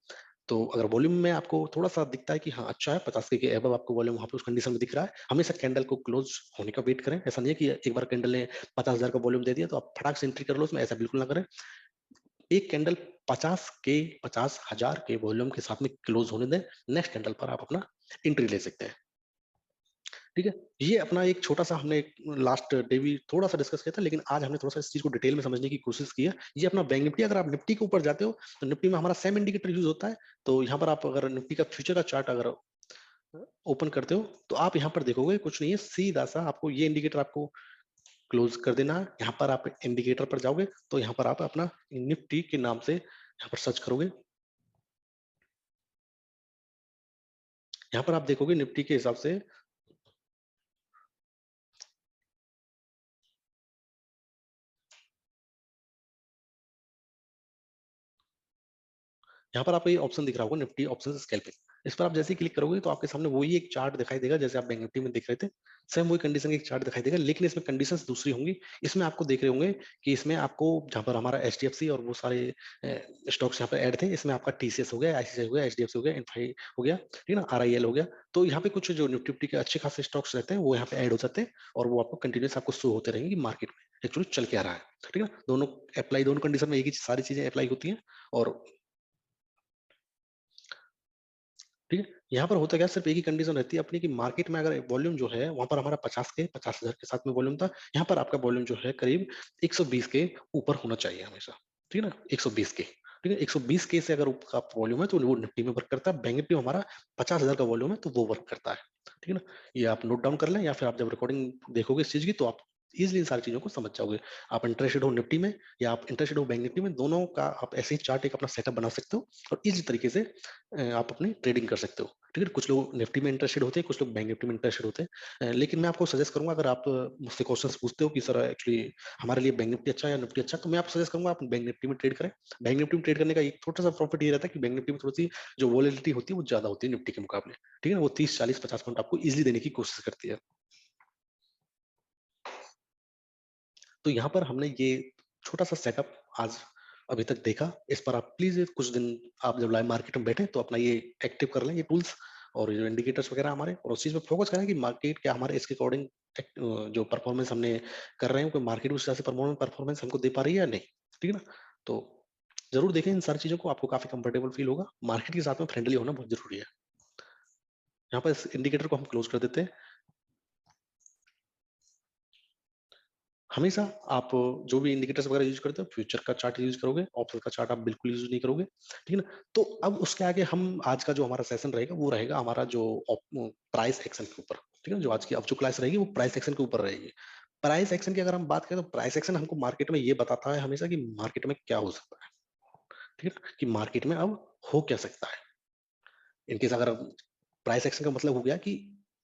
तो अगर वॉल्यूम में आपको थोड़ा-सा दिखता है कि हाँ, अच्छा है, 50 के अबव आपको वॉल्यूम वहाँ पे उस कंडीशन में दिख रहा है, हमेशा कैंडल को क्लोज़ होने का वेट करें। ऐसा नहीं है कि एक बार कैंडल ने 50,000 का वॉल्यूम दे दिया, तो आप फटाक से एंट्री कर लो उसमें, ऐसा बिल्कुल ना करें। एक कैंडल 50,000 के वॉल्यूम के साथ में क्लोज़ होने दें, नेक्स्ट कैंडल पर आप अपना एंट्री ले सकते हैं। ठीक है? ये अपना एक छोटा-सा हमने लास्ट डे भी थोड़ा-सा डिस्कस किया था, लेकिन आज हमने थोड़ा-सा इस चीज़ को डिटेल में समझने की कोशिश की है। ये अपना बैंक निफ्टी, अगर आप निफ्टी के ऊपर जाते हो, तो निफ्टी में हमारा सेम इंडिकेटर यूज़ होता है। तो यहाँ पर आप अगर निफ्टी का फ्यूचर का चार्ट अगर ओपन करते हो, तो आप यहाँ पर देखोगे कुछ नहीं है, सीधा-सा आपको ये इंडिकेटर आपको क्लोज़ कर देना है। यहाँ पर आप इंडिकेटर पर जाओगे, तो यहाँ पर आप अपना निफ्टी के नाम से यहाँ पर सर्च करोगे। यहाँ पर आप देखोगे निफ्टी के हिसाब से, यहाँ पर आपको ये ऑप्शन दिख रहा होगा निफ्टी ऑप्शन स्कैल्पिंग। इस पर आप जैसे ही क्लिक करोगे तो आपके सामने वही एक चार्ट दिखाई देगा जैसे आप बैंक निफ्टी में देख रहे थे। सेम वही कंडीशन का एक चार्ट दिखाई देगा, लेकिन इसमें कंडीशंस दूसरी होंगी। इसमें आपको देख रहे होंगे कि इसमें आपको जहाँ पर हमारा एचडीएफसी और वो सारे स्टॉक्स यहाँ पे ऐड थे, इसमें आपका टीसीएस हो गया, आईसीआई हो गया, एचडीएफसी हो गया, इनफाई हो गया, ठीक है ना, आरआईएल हो गया। तो यहाँ पे कुछ जो निफ्टी निफ्टी के अच्छे खासे स्टॉक्स रहते हैं वो यहाँ पे ऐड हो जाते हैं, और वो आपको कंटिन्यूस आपको शो होते रहेंगे कि मार्केट में एक्चुअली चल क्या रहा है। ठीक है, दोनों अप्लाई, दोनों कंडीशन में एक ही सारी चीजें अप्लाई होती हैं। और ठीक है, यहाँ पर होता क्या, सिर्फ एक ही कंडीशन रहती है अपनी कि मार्केट में अगर वॉल्यूम जो है वहां पर हमारा 50,000 के साथ में वॉल्यूम था, यहाँ पर आपका वॉल्यूम जो है करीब 120 के ऊपर होना चाहिए हमेशा। ठीक है ना, 120 के, ठीक है, 120 के से अगर का वॉल्यूम है तो वो निफ्टी में वर्क करता है। बैंक निफ्टी में हमारा 50,000 का वॉल्यूम है तो वो वर्क करता है। ठीक है ना, ये आप नोट डाउन कर लें, या फिर आप जब रिकॉर्डिंग देखोगे इस चीज की तो आप इजिली इन सारी चीजों को समझ जाओगे। आप इंटरेस्टेड हो निफ्टी में या आप इंटरेस्टेड हो बैंक निफ्टी में, दोनों का आप ऐसे ही चार्ट एक अपना सेटअप बना सकते हो और इजी तरीके से आप अपनी ट्रेडिंग कर सकते हो। ठीक है, कुछ लोग निफ्टी में इंटरेस्टेड होते हैं, कुछ लोग बैंक निफ्टी में इंटरेस्टेड होते हैं। लेकिन मैं आपको सजेस्ट करूंगा, अगर आप मुझसे क्वेश्चंस पूछते हो कि सर एक्चुअली हमारे लिए बैंक निफ्टी अच्छा है या निफ्टी अच्छा है, तो मैं आपको सजेस्ट करूंगा आप बैंक निफ्टी में ट्रेड करें। बैंक निफ्टी में ट्रेड करने का एक छोटा सा प्रॉफिट ये रहता है कि बैंक निफ्टी में थोड़ी सी जो वॉलेटिलिटी होती है वो ज्यादा होती है निफ्टी के मुकाबले। ठीक है ना, वो 30, 40, 50 पॉइंट आपको इजिली देने की कोशिश करती है। तो यहाँ पर हमने ये छोटा सा सेटअप आज अभी तक देखा। इस पर आप प्लीज कुछ दिन, आप जब लाइव मार्केट में बैठे तो अपना ये एक्टिव कर लें ये टूल्स और जो इंडिकेटर्स वगैरह हमारे, और उस चीज पे फोकस करें कि मार्केट क्या हमारे इसके अकॉर्डिंग जो परफॉर्मेंस हमने कर रहे हैं कोई मार्केट उस हिसाब से परफॉर्मेंस हमको दे पा रही है या नहीं। ठीक है ना, तो जरूर देखें इन सारी चीजों को, आपको काफी कंफर्टेबल फील होगा। मार्केट के साथ में फ्रेंडली होना बहुत जरूरी है। यहाँ पर इस इंडिकेटर को हम क्लोज कर देते हैं। हमेशा आप जो भी इंडिकेटर्स वगैरह यूज करते हो, फ्यूचर का चार्ट यूज करोगे, ऑप्शन का चार्ट आप बिल्कुल यूज नहीं करोगे। ठीक है ना, तो अब उसके आगे हम आज का जो हमारा सेशन रहेगा वो रहेगा हमारा जो प्राइस एक्शन के ऊपर। ठीक है, जो आज की अब जो क्लास रहेगी वो प्राइस एक्शन के ऊपर रहेगी। प्राइस एक्शन की अगर हम बात करें तो प्राइस एक्शन हमको मार्केट में ये बताता है हमेशा कि मार्केट में क्या हो सकता है। ठीक है, कि मार्केट में अब हो क्या सकता है। इनकेस अगर प्राइस एक्शन का मतलब हो गया कि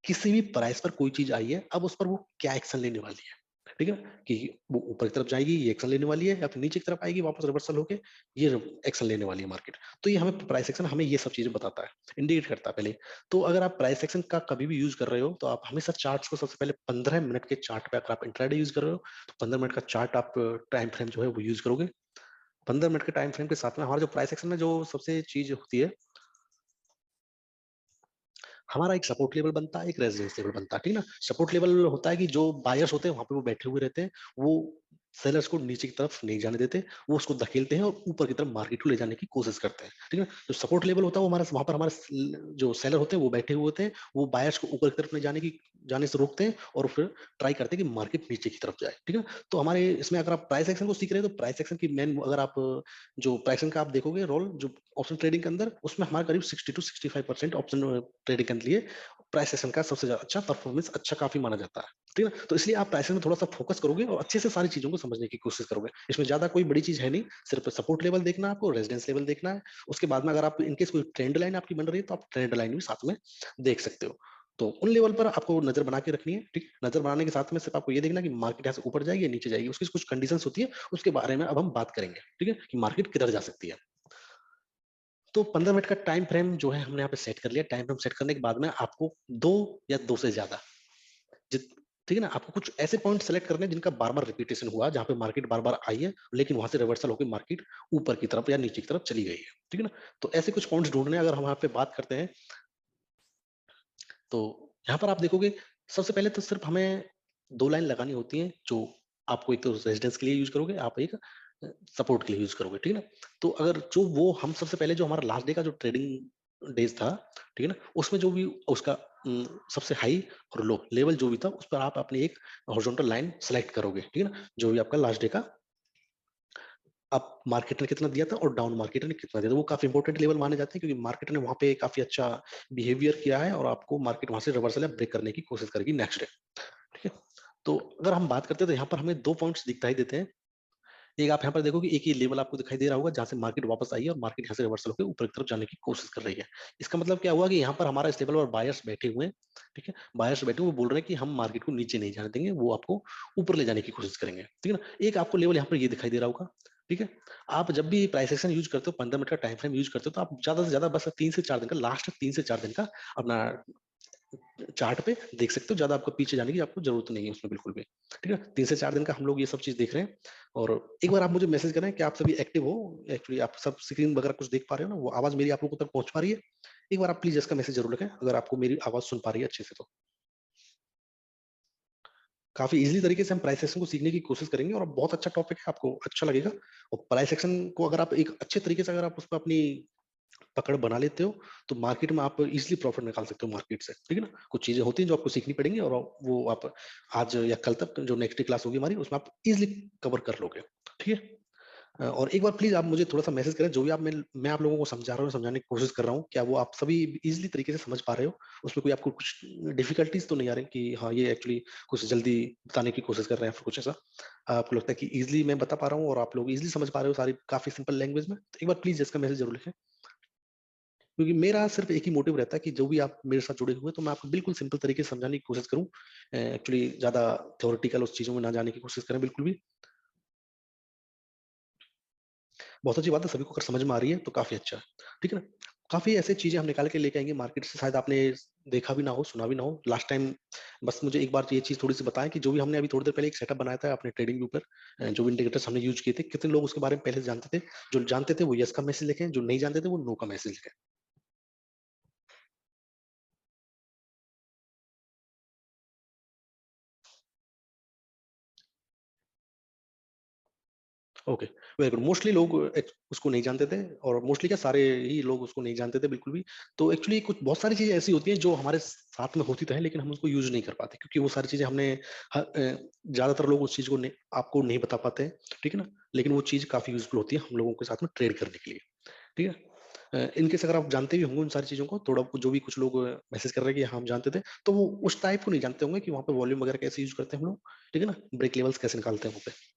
किसी भी प्राइस पर कोई चीज आई है, अब उस पर वो क्या एक्शन लेने वाली है। ठीक है, कि वो ऊपर की तरफ जाएगी ये एक्शन लेने वाली है, या फिर नीचे की तरफ आएगी वापस रिवर्सल होके ये एक्शन लेने वाली है मार्केट। तो ये हमें प्राइस एक्शन हमें ये सब चीजें बताता है, इंडिकेट करता है पहले। तो अगर आप प्राइस एक्शन का कभी भी यूज कर रहे हो तो आप हमेशा चार्ट्स को सबसे पहले 15 मिनट के चार्ट पे, अगर आप इंट्राडे यूज कर रहे हो तो 15 मिनट का चार्ट आप टाइम फ्रेम जो है वो यूज करोगे। 15 मिनट के टाइम फ्रेम के साथ में हमारा जो प्राइस एक्शन में जो सबसे चीज होती है, हमारा एक सपोर्ट लेवल बनता है, एक रेजिडेंस लेवल बनता है। ठीक है ना, सपोर्ट लेवल होता है कि जो बायर्स होते हैं वहां पे वो बैठे हुए रहते हैं, वो सेलर्स को नीचे की तरफ नहीं जाने देते, वो उसको धकेलते हैं और ऊपर की तरफ मार्केट को ले जाने की कोशिश करते हैं। ठीक है, जो सपोर्ट लेवल होता है वो हमारा वहां पर हमारे जो सेलर होते हैं वो बैठे हुए होते हैं, वो बायर्स को ऊपर की तरफ नहीं जाने से रोकते हैं और फिर ट्राई करते हैं कि मार्केट नीचे की तरफ जाए। ठीक है, तो हमारे इसमें अगर आप प्राइस एक्शन को सीख रहे हैं तो प्राइस एक्शन की मेन, अगर आप जो प्राइस एक्शन का आप देखोगे रोल जो ऑप्शन ट्रेडिंग के अंदर, उसमें हमारा करीब 60 to 65% ऑप्शन ट्रेडिंग के लिए प्राइस सेशन का सबसे ज्यादा अच्छा परफॉर्मेंस अच्छा काफी माना जाता है। ठीक है, तो इसलिए आप प्राइस में थोड़ा सा फोकस करोगे और अच्छे से सारी चीजों को समझने की कोशिश करोगे। इसमें ज्यादा कोई बड़ी चीज है नहीं, सिर्फ सपोर्ट लेवल देखना है आपको, रेजिडेंस लेवल देखना है। उसके बाद में अगर आप इनकेस कोई ट्रेंड लाइन आपकी बन रही है तो आप ट्रेंड लाइन भी साथ में देख सकते हो। तो उन लेवल पर आपको नजर बना के रखनी है। ठीक, नजर बनाने के साथ में सिर्फ आपको ये देखना कि मार्केट यहाँ से ऊपर जाएगी या नीचे जाएगी, उसकी कुछ कंडीशंस होती है, उसके बारे में अब हम बात करेंगे। ठीक है, कि मार्केट किधर जा सकती है। तो 15 मिनट का टाइम फ्रेम जो है हमने यहाँ पे सेट कर लिया। टाइम फ्रेम सेट करने के बाद में आपको दो या दो से ज्यादा जित ठीक है ना, आपको कुछ ऐसे पॉइंट सेलेक्ट करने हैं जिनका बार बार रिपीटेशन हुआ, जहां पे मार्केट बार बार आई है लेकिन वहां से रिवर्सल होकर मार्केट ऊपर की तरफ या नीचे की तरफ चली गई है। ठीक है ना, तो ऐसे कुछ पॉइंट्स ढूंढने अगर हम यहाँ पे बात करते हैं तो यहाँ पर आप देखोगे सबसे पहले तो सिर्फ हमें दो लाइन लगानी होती है, जो आपको एक तो रेजिडेंस के लिए यूज करोगे, आप एक सपोर्ट के लिए यूज करोगे। ठीक है ना, तो अगर जो वो हम सबसे पहले जो हमारा लास्ट डे का जो ट्रेडिंग डेज था, ठीक है ना, उसमें जो भी उसका सबसे हाई और लो लेवल जो भी था उस पर आप अपनी एक हॉरिजॉन्टल लाइन सेलेक्ट करोगे। ठीक है ना, जो भी आपका लास्ट डे का अप मार्केट ने कितना दिया था और डाउन मार्केट ने कितना दिया था, वो काफी इंपॉर्टेंट लेवल माने जाते हैं क्योंकि मार्केट ने वहां पे काफी अच्छा बिहेवियर किया है और आपको मार्केट वहां से रिवर्सल या ब्रेक करने की कोशिश करेगी नेक्स्ट डे। ठीक है, तो अगर हम बात करते हैं तो यहाँ पर हमें दो पॉइंट्स दिखाई देते हैं। एक आप यहाँ पर देखोगे एक ही लेवल आपको दिखाई दे रहा होगा जहां से मार्केट वापस आई है और मार्केट यहाँ से रिवर्सल होकर ऊपर की तरफ जाने की कोशिश कर रही है। इसका मतलब क्या हुआ कि यहाँ पर हमारा इस लेवल पर बायर्स बैठे हुए हैं। ठीक है, बायर्स बैठे हुए बोल रहे हैं कि हम मार्केट को नीचे नहीं जाने देंगे, वो आपको ऊपर ले जाने की कोशिश करेंगे। ठीक है ना, एक आपको लेवल यहाँ पर ये दिखाई दे रहा होगा ठीक है? आप जब भी प्राइस एक्शन यूज़ करते हो, 15 मिनट का टाइम फ्रेम यूज़ करते हो, तो आप ज़्यादा से ज़्यादा बस 3 से 4 दिन का, लास्ट 3 से 4 दिन का अपना चार्ट पे देख सकते हो। ज़्यादा आपको पीछे जाने की आपको ज़रूरत नहीं है उसमें बिल्कुल भी। ठीक है? 3 से 4 दिन का हम लोग ये सब चीज़ देख रहे हैं, और एक बार आप मुझे मैसेज करें कि आप सभी एक्टिव हो, एक्चुअली आप सब स्क्रीन वगैरह कुछ देख पा रहे हो ना? वो आवाज़ मेरी आप लोगों तक पहुँच पा रही है? एक बार आप प्लीज़ इसका मैसेज ज़रूर लिखें, अगर आपको मेरी आवाज़ सुन पा रही है अच्छे से तो। काफ़ी ईज़िली तरीके से हम प्राइस एक्शन को सीखने की कोशिश करेंगे, और बहुत अच्छा टॉपिक है, आपको अच्छा लगेगा। और प्राइस एक्शन को अगर आप एक अच्छे तरीके से अगर आप उसपे अपनी पकड़ बना लेते हो, तो मार्केट में आप इज़िली प्रॉफ़िट निकाल सकते हो मार्केट से, ठीक है ना? कुछ चीज़ें होती हैं जो आपको सीखनी पड़ेंगी, और वो आप आज या कल तक जो नेक्स्ट क्लास होगी हमारी, उसमें आप इज़िली कवर कर लोगे, ठीक है? और एक बार प्लीज़ आप मुझे थोड़ा-सा मैसेज करें, जो भी आप मैं आप लोगों को समझा रहा हूँ, समझाने की कोशिश कर रहा हूँ, क्या वो आप सभी ईज़िली तरीके से समझ पा रहे हो? उसमें कोई आपको कुछ डिफ़िकल्टीज़ तो नहीं आ रही कि हाँ, ये एक्चुअली कुछ जल्दी बताने की कोशिश कर रहे हैं, फिर कुछ ऐसा? आपको लगता है कि ईज़िली मैं बता पा रहा हूँ और आप लोग ईज़िली समझ पा रहे हो सारी काफ़ी सिंपल लैंग्वेज में? तो एक बार प्लीज़ इसका मैसेज ज़रूर लिखें। क्योंकि मेरा सिर्फ़ एक ही मोटिव रहता है कि जो भी आप मेरे साथ जुड़े हुए हैं, तो मैं आपको बिल्कुल सिंपल तरीके से समझाने की कोशिश करूँ। एक्चुअली ज़्यादा थ्योरेटिकल उस चीज़ों में ना जाने की कोशिश करें बिल्कुल भी। बहुत अच्छी बात है, सभी को अगर समझ में आ रही है तो काफ़ी अच्छा है। ठीक है ना? काफ़ी ऐसी चीज़ें हम निकाल के लेके आएँगे मार्केट से, शायद आपने देखा भी ना हो, सुना भी ना हो। लास्ट टाइम बस मुझे एक बार ये चीज़ थोड़ी-सी बताएँ कि जो भी हमने अभी थोड़ी देर पहले एक सेटअप बनाया था अपने ट्रेडिंग के ऊपर, जो भी इंडिकेटर्स हमने यूज़ किए थे, कितने लोग उसके बारे में पहले से जानते थे? जो जानते थे वो येस का मैसेज लिखें, जो नहीं जानते थे वो नो का मैसेज लिखें। Okay, very good. मोस्टली लोग उसको नहीं जानते थे, और मोस्टली क्या, सारे ही लोग उसको नहीं जानते थे बिल्कुल भी। तो एक्चुअली कुछ बहुत सारी चीज़ें ऐसी होती हैं जो हमारे साथ में होती तो हैं, लेकिन हम उसको यूज़ नहीं कर पाते, क्योंकि वो सारी चीज़ें हमने ज़्यादातर लोग उस चीज़ को नहीं, आपको नहीं बता पाते हैं, ठीक है ना? लेकिन वो चीज़ काफ़ी यूज़फुल होती है हम लोगों के साथ में ट्रेड करने के लिए, ठीक है? इन केस अगर आप जानते भी होंगे उन सारी चीज़ों को, थोड़ा जो भी कुछ लोग मैसेज कर रहे हैं कि हाँ, हम जानते थे, तो वो उस टाइप को नहीं जानते होंगे कि वहाँ पे वॉल्यूम वगैरह कैसे यूज़ करते हैं हम लोग, ठीक है ना? ब्रेक लेवल्स कैसे निकालते हैं वहाँ पे।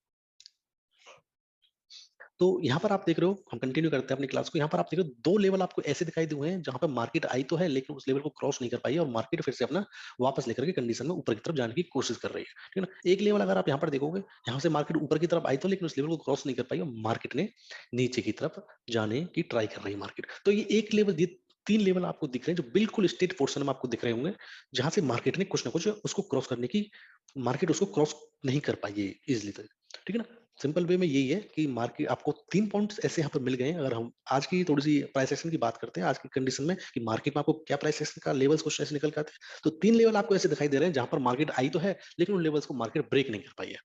तो यहाँ पर आप देख रहे हो, हम कंटिन्यू करते हैं अपनी क्लास को। यहाँ पर आप देख रहे हो 2 लेवल आपको ऐसे दिखाई दिए हुए हैं जहाँ पे मार्केट आई तो है, लेकिन उस लेवल को क्रॉस नहीं कर पाई है, और मार्केट फिर से अपना वापस लेकर के कंडीशन में ऊपर की तरफ जाने की कोशिश कर रही है। ठीक है ना? एक लेवल अगर आप यहाँ पर देखोगे, यहाँ से मार्केट ऊपर की तरफ आई तो, लेकिन उस लेवल को क्रॉस नहीं कर पाई, और मार्केट ने नीचे की तरफ जाने की ट्राई कर रही है मार्केट। तो ये एक लेवल, ये 3 लेवल आपको दिख रहे हैं जो बिल्कुल स्ट्रेट पोर्शन में आपको दिख रहे होंगे, जहाँ से मार्केट ने कुछ ना कुछ उसको क्रॉस करने की, मार्केट उसको क्रॉस नहीं कर पाई है ईज़िली तक। ठीक है ना? सिंपल वे में यही है कि मार्केट आपको 3 पॉइंट्स ऐसे यहाँ पर मिल गए हैं। अगर हम आज की थोड़ी-सी प्राइस एक्शन की बात करते हैं, आज की कंडीशन में कि मार्केट में आपको क्या प्राइस एक्शन का लेवल्स कुछ ऐसे निकल के आते हैं। तो 3 लेवल आपको ऐसे दिखाई दे रहे हैं जहाँ पर मार्केट आई तो है, लेकिन उन लेवल्स को मार्केट ब्रेक नहीं कर पाई है।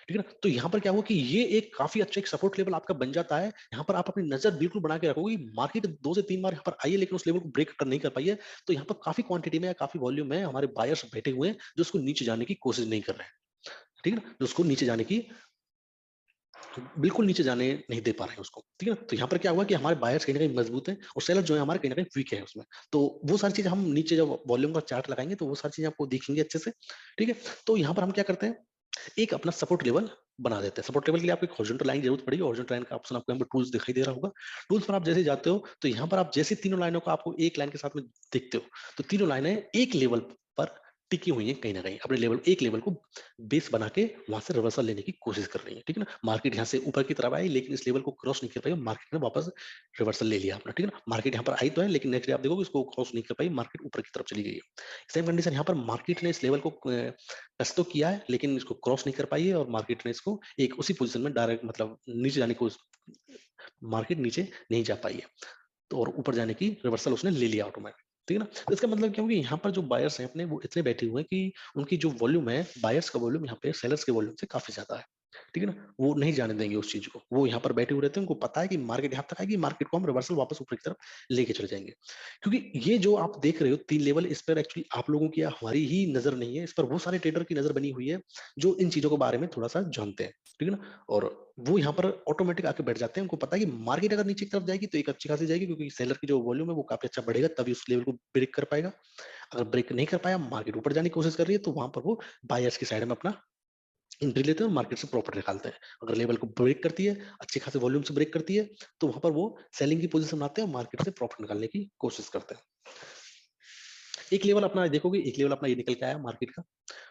ठीक है ना? तो यहाँ पर क्या हुआ कि ये एक काफ़ी अच्छा एक सपोर्ट लेवल आपका बन जाता है। यहाँ पर आप अपनी नज़र बिल्कुल बना के रखोगे कि मार्केट 2 से 3 बार यहाँ पर आई है, लेकिन उस लेवल को ब्रेक कर नहीं कर पाई है। तो यहाँ पर काफ़ी क्वांटिटी में या काफ़ी वॉल्यूम में हमारे बायर्स बैठे हुए हैं, जो उसको नीचे जाने की कोशिश नहीं कर रहे हैं। ठीक है ना? जो उसको नीचे जाने की, बिल्कुल नीचे जाने नहीं दे पा रहे हैं उसको, ठीक है ना? तो यहाँ पर क्या हुआ कि हमारे बायर्स कहीं न कहीं मजबूत हैं, और सेलर जो है हमारे कहीं न कहीं वीक है उसमें। तो वो सारी चीज़ें हम नीचे जब वॉल्यूम का चार्ट लगाएँगे, तो वो सारी चीज़ें आपको दिखेंगी अच्छे से, ठीक है? तो यहाँ पर हम क्या करते हैं, एक अपना सपोर्ट लेवल बना देते हैं। सपोर्ट लेवल के लिए आपको एक हॉरिज़ॉन्टल लाइन की ज़रूरत पड़ेगी। हॉरिज़ॉन्टल लाइन का ऑप्शन आपको यहाँ पे टूल्स दिखाई दे रहा होगा। टूल्स पर आप जैसे ही जाते हो, तो यहाँ पर आप जैसे तीनों लाइनों को आपको एक लाइन के साथ में देखते हो, तो तीनों लाइनें एक लेवल पर टिकी हुई हैं कहीं न कहीं। अपने लेवल, एक लेवल को बेस बना के वहाँ से रिवर्सल लेने की कोशिश कर रही है, ठीक है ना? मार्केट यहाँ से ऊपर की तरफ आई, लेकिन इस लेवल को क्रॉस नहीं कर पाई, और मार्केट ने वापस रिवर्सल ले लिया अपना, ठीक है ना? मार्केट यहाँ पर आई तो है, लेकिन नेक्स्ट डे आप देखोगे इसको क्रॉस नहीं कर पाई, मार्केट ऊपर की तरफ चली गई है। सेम कंडीशन यहाँ पर, मार्केट ने इस लेवल को टच तो किया है, लेकिन इसको क्रॉस नहीं कर पाई है, और मार्केट ने इसको एक उसी पोज़ीशन में डायरेक्ट, मतलब नीचे जाने को, मार्केट नीचे नहीं जा पाई है। तो और ऊपर जाने की रिवर्सल उसने ले लिया ऑटोमैटिक, ठीक है ना? तो इसका मतलब क्या हुआ कि यहाँ पर जो बायर्स हैं अपने, वो इतने बैठे हुए हैं कि उनकी जो वॉल्यूम है, बायर्स का वॉल्यूम यहाँ पे सेलर्स के वॉल्यूम से काफ़ी ज़्यादा है, ठीक है ना? वो नहीं जाने देंगे उस चीज़ को। वो यहाँ पर बैठे हुए रहते हैं, उनको पता है कि मार्केट यहाँ तक आएगी, मार्केट को हम रिवर्सल वापस ऊपर की तरफ लेके चले जाएँगे। क्योंकि ये जो आप देख रहे हो 3 लेवल, इस पर एक्चुअली आप लोगों की या हमारी ही नज़र नहीं है, इस पर वो सारे ट्रेडर की नज़र बनी हुई है, जो इन चीज़ों के बारे में थोड़ा-सा जानते हैं, ठीक है ना? और वो यहाँ पर ऑटोमेटिक आके बैठ जाते हैं। उनको पता है कि मार्केट अगर नीचे की तरफ जाएगी तो एक अच्छी खासी जाएगी, क्योंकि सेलर की जो वॉल्यूम है वो काफ़ी अच्छा बढ़ेगा, तभी उस लेवल को ब्रेक कर पाएगा। अगर ब्रेक नहीं कर पाया, मार्केट ऊपर जाने की कोशिश कर रही है, तो वहाँ पर वो बायर्स की साइड में अपना एंट्री लेते हैं और मार्केट से प्रॉफिट निकालते हैं। अगर लेवल को ब्रेक करती है, अच्छे खासे वॉल्यूम से ब्रेक करती है, तो वहाँ पर वो सेलिंग की पोज़ीशन बनाते हैं और मार्केट से प्रॉफिट निकालने की कोशिश करते हैं। एक लेवल अपना देखोगे, एक लेवल अपना ये निकल के आया मार्केट का,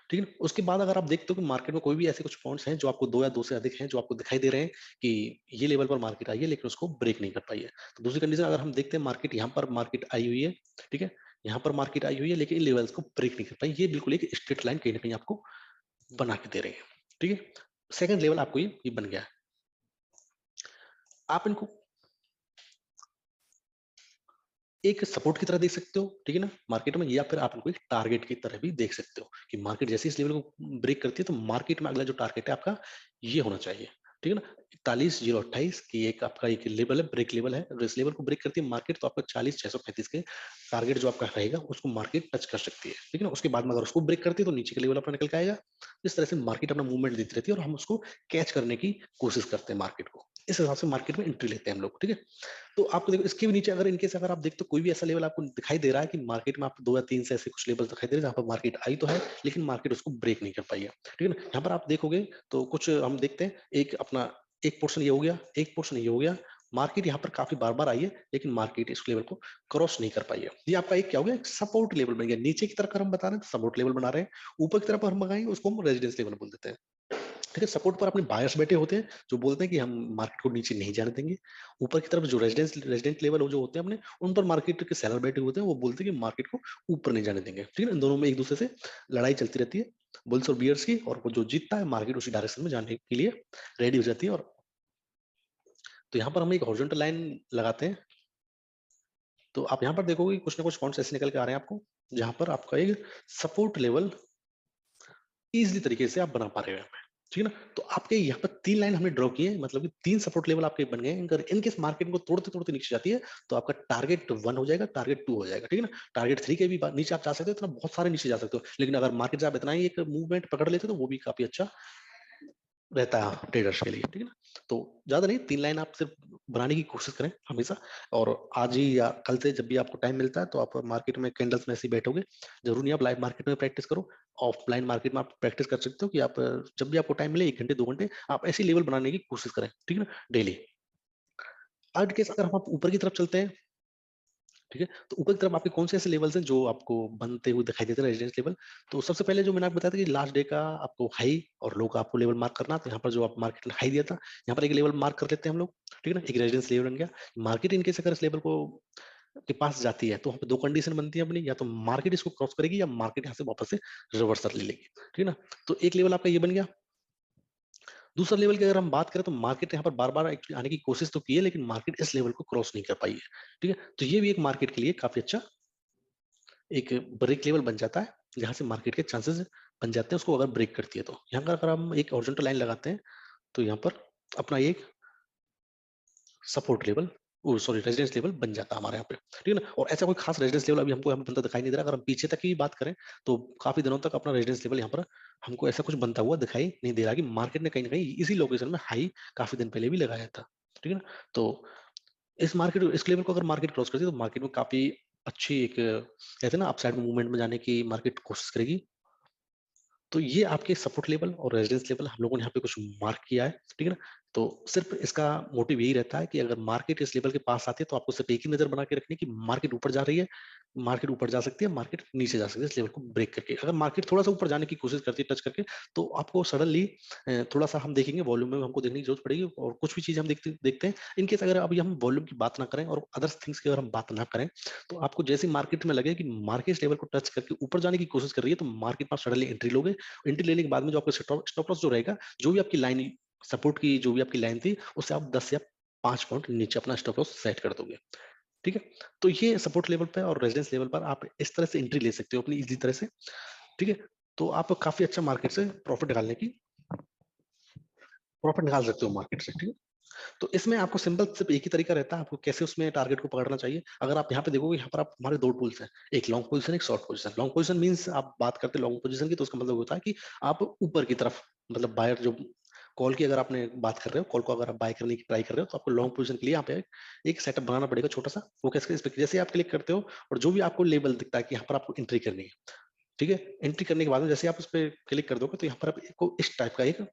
ठीक है ना? उसके बाद अगर आप देखते हो कि मार्केट में कोई भी ऐसे कुछ पॉइंट्स हैं जो आपको 2 या 2 से अधिक हैं, जो आपको दिखाई दे रहे हैं कि ये लेवल पर मार्केट आई है, लेकिन उसको ब्रेक नहीं कर पाई है। तो दूसरी कंडीशन अगर हम देखते हैं मार्केट यहाँ पर मार्केट आई हुई है, ठीक है? यहाँ पर मार्केट आई हुई है, लेकिन इन लेवल्स को ब्रेक नहीं कर पाई। ये बिल्कुल एक स्ट्रेट लाइन कहीं न कहीं आपको बना के दे रही है, ठीक है? सेकंड लेवल आपको ये बन गया है। आप इनको एक सपोर्ट की तरह देख सकते हो, ठीक है ना? मार्केट में, या फिर आप इनको एक टारगेट की तरह भी देख सकते हो कि मार्केट जैसे इस लेवल को ब्रेक करती है तो मार्केट में अगला जो टारगेट है आपका ये होना चाहिए, ठीक है ना? 41,028 की एक आपका एक लेवल है, ब्रेक लेवल है। और इस लेवल को ब्रेक करती है मार्केट तो आपका 40,635 के टारगेट जो आपका रहेगा उसको मार्केट टच कर सकती है, ठीक है ना? उसके बाद में अगर उसको ब्रेक करती है तो नीचे का लेवल अपना निकल के आएगा। इस तरह से मार्केट अपना मूवमेंट देती रहती है और हम उसको कैच करने की कोशिश करते हैं मार्केट को। इस हिसाब से मार्केट में एंट्री लेते हैं हम लोग, ठीक है? तो आपको देखो इसके भी नीचे अगर इनकेस अगर आप देखते हो कोई भी ऐसा लेवल आपको दिखाई दे रहा है कि मार्केट में आपको 2 या 3 से ऐसे कुछ लेवल दिखाई दे रहे हैं जहाँ पर मार्केट आई तो है, लेकिन मार्केट उसको ब्रेक नहीं कर पाई है, ठीक है ना? यहाँ पर आप देखोगे तो कुछ हम देखते हैं, एक अपना एक पोर्शन ये हो गया, एक पोर्शन ये हो गया। मार्केट यहाँ पर काफी बार-बार आई है, लेकिन मार्केट इस लेवल को क्रॉस नहीं कर पाई है। ये आपका एक क्या हो गया, एक सपोर्ट लेवल बन गया। नीचे की तरफ अगर हम बता रहे हैं तो सपोर्ट लेवल बना रहे हैं, ऊपर की तरफ हम लगाएंगे उसको हम रेजिडेंस लेवल बोल देते हैं। ठीक है, सपोर्ट पर अपने बायर्स बैठे होते हैं जो बोलते हैं कि हम मार्केट को नीचे नहीं जाने देंगे। ऊपर की तरफ जो रेजिडेंट लेवल जो होते हैं अपने, उन पर मार्केट के सेलर बैठे होते हैं, वो बोलते हैं कि मार्केट को ऊपर नहीं जाने देंगे। ठीक है ना, इन दोनों में एक दूसरे से लड़ाई चलती रहती है, बुल्स और बियर्स की, और वो जो जीतता है मार्केट उसी डायरेक्शन में जाने के लिए रेडी हो जाती है। और तो यहाँ पर हम एक हॉरिजॉन्टल लाइन लगाते हैं, तो आप यहाँ पर देखोगे कुछ ना कुछ पॉइंट्स ऐसे निकल के आ रहे हैं आपको, जहाँ पर आपका एक सपोर्ट लेवल ईज़िली तरीके से आप बना पा रहे हो यहाँ पे, ठीक है ना? तो आपके यहाँ पर 3 लाइन हमने ड्रॉ की है, मतलब कि 3 सपोर्ट लेवल आपके बन गए हैं। अगर इन केस मार्केट को तोड़ते-तोड़ते नीचे जाती है, तो आपका टारगेट 1 हो जाएगा, टारगेट 2 हो जाएगा, ठीक है ना? टारगेट 3 के भी नीचे आप जा सकते हो, इतना बहुत सारे नीचे जा सकते हो। लेकिन अगर मार्केट से आप इतना ही एक मूवमेंट पकड़ लेते हो, तो वो भी काफ़ी अच्छा रहता है ट्रेडर्स के लिए, ठीक है ना? तो ज़्यादा नहीं, 3 लाइन आप सिर्फ बनाने की कोशिश करें हमेशा। और आज ही या कल से जब भी आपको टाइम मिलता है तो आप मार्केट में कैंडल्स में ऐसे ही बैठोगे। ज़रूरी नहीं आप लाइव मार्केट में प्रैक्टिस करो, ऑफलाइन मार्केट में आप प्रैक्टिस कर सकते हो कि आप जब भी आपको टाइम मिले 1 घंटे, 2 घंटे आप ऐसे लेवल बनाने की कोशिश करें, ठीक है ना? डेली। आज केस अगर हम आप ऊपर की तरफ चलते हैं, ठीक है? तो ऊपर की तरफ आपके कौन से ऐसे लेवल्स हैं जो आपको बनते हुए दिखाई देते हैं रेजिडेंस लेवल? तो सबसे पहले जो मैंने आपको बताया था कि लास्ट डे का आपको हाई और लो का आपको लेवल मार्क करना, तो यहाँ पर जो आप मार्केट ने हाई दिया था, यहाँ पर एक लेवल मार्क कर लेते हैं हम लोग, ठीक है ना? एक रेजिडेंस लेवल बन गया। मार्केट इन केस अगर इस लेवल को के पास जाती है, तो वहाँ पे 2 कंडीशन बनती है अपनी, या तो मार्केट इसको क्रॉस करेगी या मार्केट यहाँ से वापस से रिवर्सल ले लेगी, ठीक है ना? तो एक लेवल आपका ये बन गया। दूसरा लेवल की अगर हम बात करें तो मार्केट यहाँ पर बार-बार एक्चुअली आने की कोशिश तो की है, लेकिन मार्केट इस लेवल को क्रॉस नहीं कर पाई है, ठीक है? तो ये भी एक मार्केट के लिए काफ़ी अच्छा एक ब्रेक लेवल बन जाता है, जहाँ से मार्केट के चांसेस बन जाते हैं उसको अगर ब्रेक करती है तो। यहाँ पर अगर हम एक हॉरिजॉन्टल लाइन लगाते हैं, तो यहाँ पर अपना एक support level, oh sorry, residence level बन जाता है हमारे यहाँ पे, ठीक है ना? और ऐसा कोई खास रेजिडेंस लेवल अभी हमको यहाँ पे बनता दिखाई नहीं दे रहा। अगर हम पीछे तक की बात करें, तो काफ़ी दिनों तक अपना रेजिडेंस लेवल यहाँ पर हमको ऐसा कुछ बनता हुआ दिखाई नहीं दे रहा कि मार्केट ने कहीं न कहीं इसी लोकेशन में हाई काफ़ी दिन पहले भी लगाया था, ठीक है ना? तो इस लेवल को अगर मार्केट क्रॉस करती है तो मार्केट में काफ़ी अच्छी एक कहते हैं ना अपसाइड मूवमेंट में जाने की मार्केट कोशिश करेगी। तो ये आपके सपोर्ट लेवल और रेजिडेंस लेवल हम लोगों ने यहाँ पे कुछ मार्क किया है, ठीक है ना? तो सिर्फ़ इसका मोटिव यही रहता है कि अगर मार्केट इस लेवल के पास आती है, तो आपको सिर्फ़ एक ही नज़र बना के रखनी है कि मार्केट ऊपर जा रही है, मार्केट ऊपर जा सकती है, मार्केट नीचे जा सकती है इस लेवल को ब्रेक करके। अगर मार्केट थोड़ा-सा ऊपर जाने की कोशिश करती है टच करके, तो आपको सडनली थोड़ा-सा हम देखेंगे वॉल्यूम में हमको देखने की ज़रूरत पड़ेगी, और कुछ भी चीज़ हम देखते देखते हैं। इन केस अगर अभी हम वॉल्यूम की बात ना करें और अदर्स थिंग्स की अगर हम बात ना करें, तो आपको जैसे ही मार्केट में लगे कि मार्केट इस लेवल को टच करके ऊपर जाने की कोशिश कर रही है, तो मार्केट में आप सडनली एंट्री लोगे। एंट्री लेने के बाद में जो आपका स्टॉप लॉस जो रहेगा, जो भी आपकी लाइन सपोर्ट की जो भी आपकी लाइन थी, उससे आप 10 या 5 पॉइंट नीचे अपना स्टॉप लॉस सेट कर दोगे। ठीक है? तो ये सपोर्ट लेवल पे और रेजिडेंस लेवल पर आप इस तरह से एंट्री ले सकते हो अपनी ईज़ी तरह से। ठीक है? तो आप काफ़ी अच्छा मार्केट से प्रॉफिट निकाल सकते हो मार्केट से। ठीक है? तो इसमें आपको सिंपल सिर्फ एक ही तरीका रहता है, आपको कैसे उसमें टारगेट को पकड़ना चाहिए। अगर आप यहाँ पे देखोगे, यहाँ पर आप हमारे 2 टूल्स हैं, एक लॉन्ग पोज़ीशन, एक short position. Long position means आप बात करते हैं लॉन्ग पोज़ीशन की, तो उसका मतलब होता है कि आप ऊपर की तरफ, मतलब बायर जो कॉल की अगर आपने बात कर रहे हो, कॉल को अगर आप बाय करने की ट्राई कर रहे हो, तो आपको लॉन्ग पोज़ीशन के लिए यहाँ पे एक सेटअप बनाना पड़ेगा छोटा-सा। वो कैसे, इस पे जैसे आप क्लिक करते हो और जो भी आपको लेवल दिखता है कि यहाँ पर आपको एंट्री करनी है, ठीक है? एंट्री करने के बाद में जैसे आप उस पे क्लिक कर दोगे, तो यहाँ पर आपको इस टाइप का एक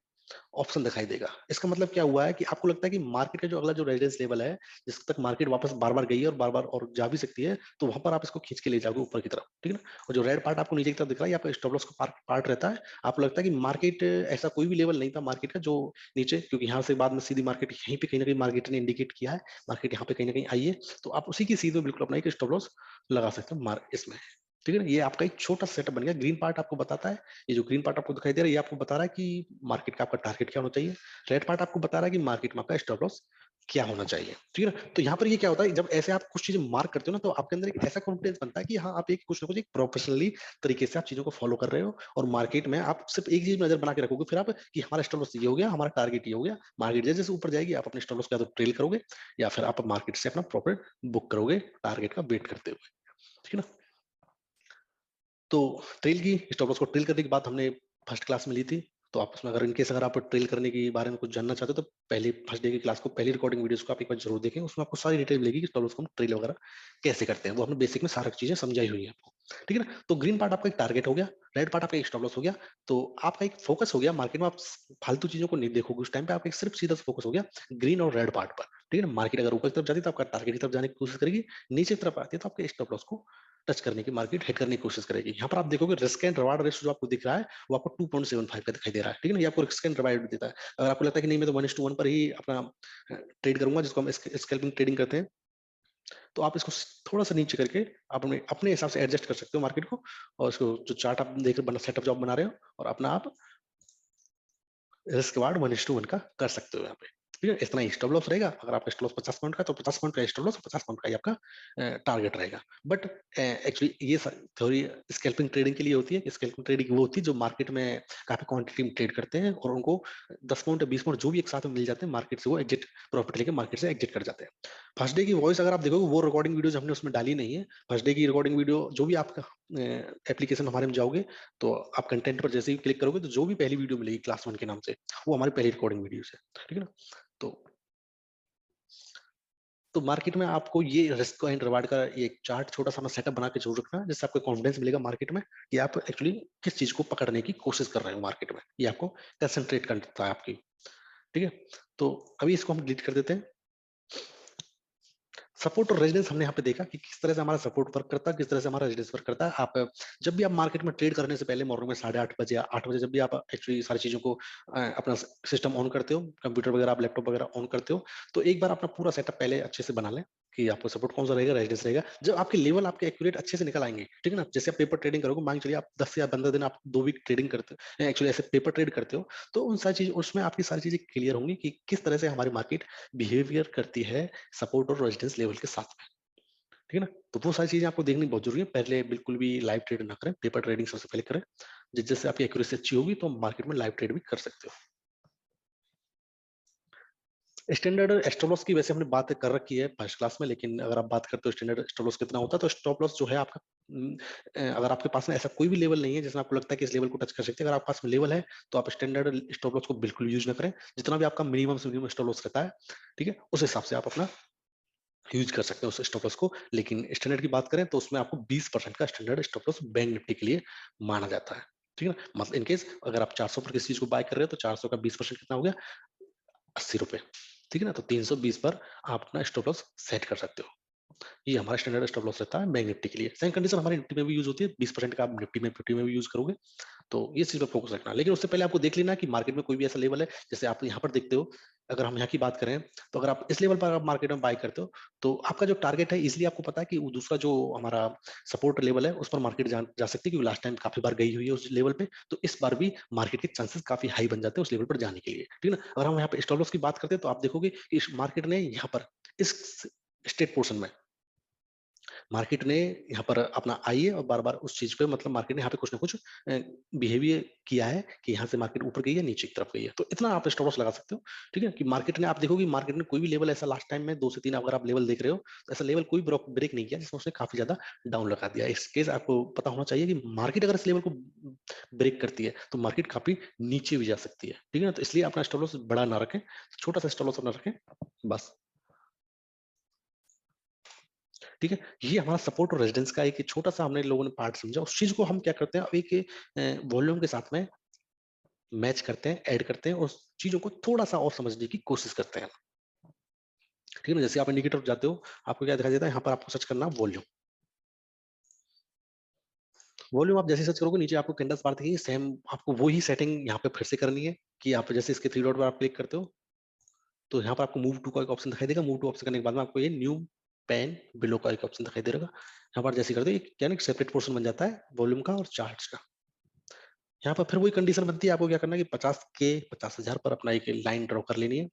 ऑप्शन दिखाई देगा। इसका मतलब क्या हुआ है कि आपको लगता है कि मार्केट का जो अगला जो रेजिडेंस लेवल है, जिस तक मार्केट वापस बार-बार गई है और बार-बार और जा भी सकती है, तो वहाँ पर आप इसको खींच के ले जाओगे ऊपर की तरफ, ठीक है ना? और जो रेड पार्ट आपको नीचे की तरफ दिख रहा है, ये आपका स्टॉप लॉस का पार्ट रहता है। आपको लगता है कि मार्केट ऐसा कोई भी लेवल नहीं था मार्केट का जो नीचे, क्योंकि यहाँ से बाद में सीधी मार्केट यहीं पे कहीं न कहीं मार्केट ने इंडिकेट किया है, मार्केट यहाँ पे कहीं न कहीं आई है, तो आप उसी की सीध में बिल्कुल अपना एक स्टॉप लॉस लगा सकते हो इसमें, ठीक है ना? ये आपका एक छोटा सेटअप बन गया। ग्रीन पार्ट आपको बताता है, ये जो ग्रीन पार्ट आपको दिखाई दे रहा है, ये आपको बता रहा है कि मार्केट का आपका टारगेट क्या होना चाहिए। रेड पार्ट आपको बता रहा है कि मार्केट में आपका स्टॉप लॉस क्या होना चाहिए, ठीक है ना? तो यहाँ पर ये क्या होता है, जब ऐसे आप कुछ चीजें मार्क करते हो ना, तो आपके अंदर एक ऐसा कॉन्फिडेंस बनता है कि हाँ, आप एक कुछ ना कुछ एक प्रोफेशनली तरीके से आप चीजों को फॉलो कर रहे हो, और मार्केट में आप सिर्फ एक चीज नजर बना के रखोगे फिर आप, कि हमारा स्टॉप लॉस ये हो गया, हमारा टारगेट ये हो गया। मार्केट जैसे जैसे ऊपर जाएगी, आप अपने स्टॉप लॉस को या तो ट्रेल करोगे, या फिर आप मार्केट से अपना प्रॉफिट बुक करोगे टारगेट का वेट करते हुए, ठीक है ना? तो ट्रेल की स्टॉप लॉस को ट्रेल करने की बात हमने फर्स्ट क्लास में ली थी। तो आप उसमें अगर इनकेस अगर आप ट्रेल करने के बारे में कुछ जानना चाहते हो, तो पहले फर्स्ट डे की क्लास को, पहली रिकॉर्डिंग वीडियोस को आप एक बार जरूर देखें। उसमें आपको सारी डिटेल मिलेगी कि स्टॉप लॉस को हम ट्रेल वगैरह कैसे करते हैं। वो हमने बेसिक में सारी चीजें समझाई हुई है आपको, ठीक है ना? तो ग्रीन पार्ट आपका एक टारगेट हो गया, रेड पार्ट आपका एक स्टॉप लॉस हो गया। तो आपका एक फोकस हो गया मार्केट में, आप फालतू चीजों को नहीं देखोगे उस टाइम पे, आपका एक सिर्फ सीधा फोकस हो गया ग्रीन और रेड पार्ट पर, ठीक है ना? मार्केट अगर ऊपर की तरफ जाती है तो आपका टारगेट की तरफ जाने की कोशिश करेगी, नीचे की तरफ आती है तो आपके स्टॉप लॉस को टच करने की, मार्केट हिट करने की कोशिश करेगी। यहाँ पर आप देखोगे रिस्क एंड रिवार्ड रेशियो जो आपको दिख रहा है, वो आपको 2.75 का दिखाई दे रहा है, ठीक है ना? ये आपको रिस्क एंड रिवार्ड देता है। अगर आपको लगता है कि नहीं मैं तो 1:1 पर ही अपना ट्रेड करूंगा, जिसको हम स्कैल्पिंग ट्रेडिंग करते हैं, तो आप इसको थोड़ा सा नीचे करके आप अपने अपने हिसाब से एडजस्ट कर सकते हो मार्केट को, और इसको जो चार्ट आप देख रहे सेटअप जो आप बना रहे हो, और अपना आप रिस्क रिवार्ड 1:1 का कर सकते हो यहाँ पे, ठीक है? इतना ही स्टॉप लॉस रहेगा। अगर आपका स्टॉप लॉस 50 पॉइंट का, तो 50 पॉइंट का स्टॉप लॉस, 50 पॉइंट का ही आपका टारगेट रहेगा। बट एक्चुअली ये थ्योरी स्कैल्पिंग ट्रेडिंग के लिए होती है। स्कैल्पिंग ट्रेडिंग वो होती है जो मार्केट में काफी क्वांटिटी में ट्रेड करते हैं, और उनको 10 पॉइंट या 20 पॉइंट जो भी एक साथ में मिल जाते हैं मार्केट से, वो एग्जिट प्रॉफिट लेके मार्केट से एग्जिट कर जाते हैं। फर्स्ट डे की वॉइस अगर आप देखोगे, वो रिकॉर्डिंग वीडियोज हमने उसमें डाली नहीं है। फर्स्ट डे की रिकॉर्डिंग वीडियो जो भी आपका एप्लीकेशन हमारे में जाओगे, तो आप कंटेंट पर जैसे ही क्लिक करोगे, तो जो भी पहली वीडियो मिलेगी क्लास 1 के नाम से, वो हमारी पहली रिकॉर्डिंग वीडियो है, ठीक है ना? तो तो मार्केट में आपको ये रिस्क एंड रिवार्ड का ये एक चार्ट छोटा सा सेटअप बना के जरूर रखना है, जिससे आपको कॉन्फिडेंस मिलेगा मार्केट में कि आप एक्चुअली किस चीज को पकड़ने की कोशिश कर रहे हो मार्केट में। ये आपको कंसंट्रेट करता है आपकी, ठीक है? तो अभी इसको हम डिलीट कर देते हैं। सपोर्ट और रेजिडेंस हमने यहाँ पे देखा कि किस तरह से हमारा सपोर्ट वर्क करता है, किस तरह से हमारा रेजिडेंस वर्क करता है। आप जब भी आप मार्केट में ट्रेड करने से पहले मॉर्निंग में 8:30 बजे या 8 बजे, जब भी आप एक्चुअली सारी चीजों को अपना सिस्टम ऑन करते हो, कंप्यूटर वगैरह आप लैपटॉप वगैरह ऑन करते हो, तो एक बार अपना पूरा सेटअप पहले अच्छे से बना लें कि आपको सपोर्ट कौन सा रहेगा, रेजिडेंस रहेगा। जब आपके लेवल आपके एक्यूरेट अच्छे से निकल आएंगे, ठीक है ना? जैसे आप पेपर ट्रेडिंग करोगे, मान के चलिए आप 10 या 15 दिन आप 2 वीक ट्रेडिंग करते हो, एक्चुअली ऐसे पेपर ट्रेड करते हो, तो उन सारी चीज उसमें आपकी सारी चीजें क्लियर होंगी कि किस तरह से हमारी मार्केट बिहेवियर करती है सपोर्ट और रेजिडेंस लेवल के साथ में, ठीक है ना? तो वो सारी चीजें आपको देखनी बहुत जरूरी है। पहले बिल्कुल भी लाइव ट्रेड ना करें, पेपर ट्रेडिंग सबसे पहले करें। जिस जैसे आपकी एक्यूरेसी अच्छी होगी, तो मार्केट में लाइव ट्रेड भी कर सकते हो। स्टैंडर्ड स्टॉप लॉस की वैसे हमने बात कर रखी है फर्स्ट क्लास में, लेकिन अगर आप बात करते हो स्टैंडर्ड स्टॉप लॉस कितना होता है, तो स्टॉप लॉस जो है आपका, अगर आपके पास में ऐसा कोई भी लेवल नहीं है जिसमें आपको लगता है कि इस लेवल को टच कर सकते हैं, अगर आपके पास में लेवल है, तो आप स्टैंडर्ड स्टॉप लॉस को बिल्कुल यूज ना करें। जितना भी आपका मिनिमम से मिनिमम स्टॉप लॉस रहता है, ठीक है, उस हिसाब से आप अपना यूज कर सकते हैं उस स्टॉप लॉस को। लेकिन स्टैंडर्ड की बात करें, तो उसमें आपको 20% का standard stop loss bank Nifty के लिए माना जाता है, ठीक है ना? मतलब इनकेस अगर आप 400 पर किसी चीज को बाय कर रहे हो, तो 400 का 20% कितना हो गया, 80 रुपए, ठीक है ना? तो 320 पर आप अपना स्टॉप लॉस सेट कर सकते हो। ये हमारा स्टैंडर्ड स्टॉप लॉस रहता है बैंक निफ्टी के लिए। सेम कंडीशन हमारी निफ्टी में भी यूज होती है। 20% का आप निफ्टी में, फिफ्टी में भी यूज करोगे, तो ये चीज पे फोकस रखना। लेकिन उससे पहले आपको देख लेना कि मार्केट में कोई भी ऐसा लेवल है, जैसे आप यहाँ पर देखते हो, अगर हम यहाँ की बात करें, तो अगर आप इस लेवल पर आप मार्केट में बाय करते हो, तो आपका जो टारगेट है, इसलिए आपको पता है कि वो दूसरा जो हमारा सपोर्ट लेवल है, उस पर मार्केट जा सकती है, क्योंकि लास्ट टाइम काफी बार गई हुई है उस लेवल पे। तो इस बार भी मार्केट के चांसेस काफी हाई बन जाते हैं उस लेवल पर जाने के लिए, ठीक है ना? अगर हम यहाँ पे स्टॉप लॉस की बात करते हैं, तो आप देखोगे कि इस मार्केट ने यहाँ पर इस स्टेट पोर्शन में मार्केट ने यहाँ पर अपना आई है, और बार बार उस चीज पे, मतलब मार्केट ने यहाँ पे कुछ ना कुछ बिहेवियर किया है कि यहाँ से मार्केट ऊपर गई है, नीचे की तरफ गई है। तो इतना आप स्टॉप लॉस लगा सकते हो, ठीक है? कि मार्केट ने, आप देखोगे मार्केट ने कोई भी लेवल ऐसा लास्ट टाइम में 2 से 3, अगर आप लेवल देख रहे हो, तो ऐसा लेवल कोई ब्रेक नहीं किया जिसमें उसने काफी ज्यादा डाउन लगा दिया। इस केस आपको पता होना चाहिए कि मार्केट अगर इस लेवल को ब्रेक करती है, तो मार्केट काफी नीचे भी जा सकती है, ठीक है ना? तो इसलिए अपना स्टॉप लॉस बड़ा ना रखें, छोटा सा स्टॉप लॉस अपना रखें, बस, ठीक है? ये हमारा सपोर्ट और रेजिडेंस का एक छोटा सा हमने लोगों ने पार्ट समझा। उस चीज को हम क्या करते हैं, अब एक वॉल्यूम के साथ में मैच करते हैं, ऐड करते हैं और उस चीजों को थोड़ा सा और समझने की कोशिश करते हैं। ठीक है ना? जैसे आप इंडिकेटर पे जाते हो, आपको क्या दिखाई देता है? यहाँ पर आपको सर्च करना वॉल्यूम। वॉल्यूम आप जैसे सर्च करोगे, नीचे आपको कैंडल्स बार दिखेगी, सेम आपको वही सेटिंग यहाँ पे फिर से करनी है कि आप जैसे इसके थ्री डॉट पर आप क्लिक करते हो, तो यहाँ पर आपको मूव टू का एक ऑप्शन दिखाई देगा। मूव टू ऑप्शन करने के बाद में आपको ये न्यू पेन बिलो का एक ऑप्शन दिखाई दे रहेगा। यहाँ पर जैसे करते हो, क्या ना सेपरेट पोर्शन बन जाता है वॉल्यूम का और चार्ट्स का। यहाँ पर फिर वही कंडीशन बनती है, आपको क्या करना है कि 50,000 पर अपना एक लाइन ड्रॉ कर लेनी है।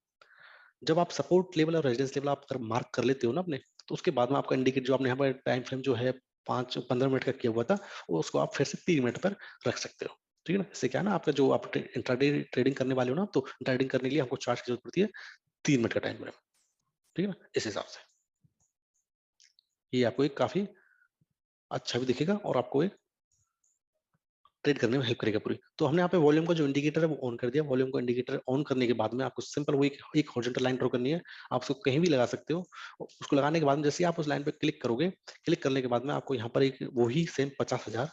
जब आप सपोर्ट लेवल और रेजिडेंस लेवल आप अगर मार्क कर लेते हो ना अपने, तो उसके बाद में आपका इंडिकेट जो आपने यहाँ पर टाइम फ्रेम जो है 5-15 मिनट का किया हुआ था, वो उसको आप फिर से 3 मिनट पर रख सकते हो। ठीक है ना? इससे क्या है ना, आपका जो आप इंट्राडे ट्रेडिंग करने वाले हो ना, तो ट्रेडिंग करने के लिए हमको चार्ट की जरूरत पड़ती है 3 मिनट का टाइम फ्रेम। ठीक है ना? इस हिसाब से ये आपको एक काफी अच्छा भी दिखेगा और आपको एक ट्रेड करने में हेल्प करेगा पूरी। तो हमने यहाँ पे वॉल्यूम का जो इंडिकेटर है वो ऑन कर दिया। वॉल्यूम का इंडिकेटर ऑन करने के बाद में आपको सिंपल वो एक हॉरिजॉन्टल लाइन ड्रॉ करनी है। आप उसको कहीं भी लगा सकते हो। उसको लगाने के बाद में जैसे ही आप उस लाइन पे क्लिक करोगे, क्लिक करने के बाद में आपको यहाँ पर एक वही सेम 50,000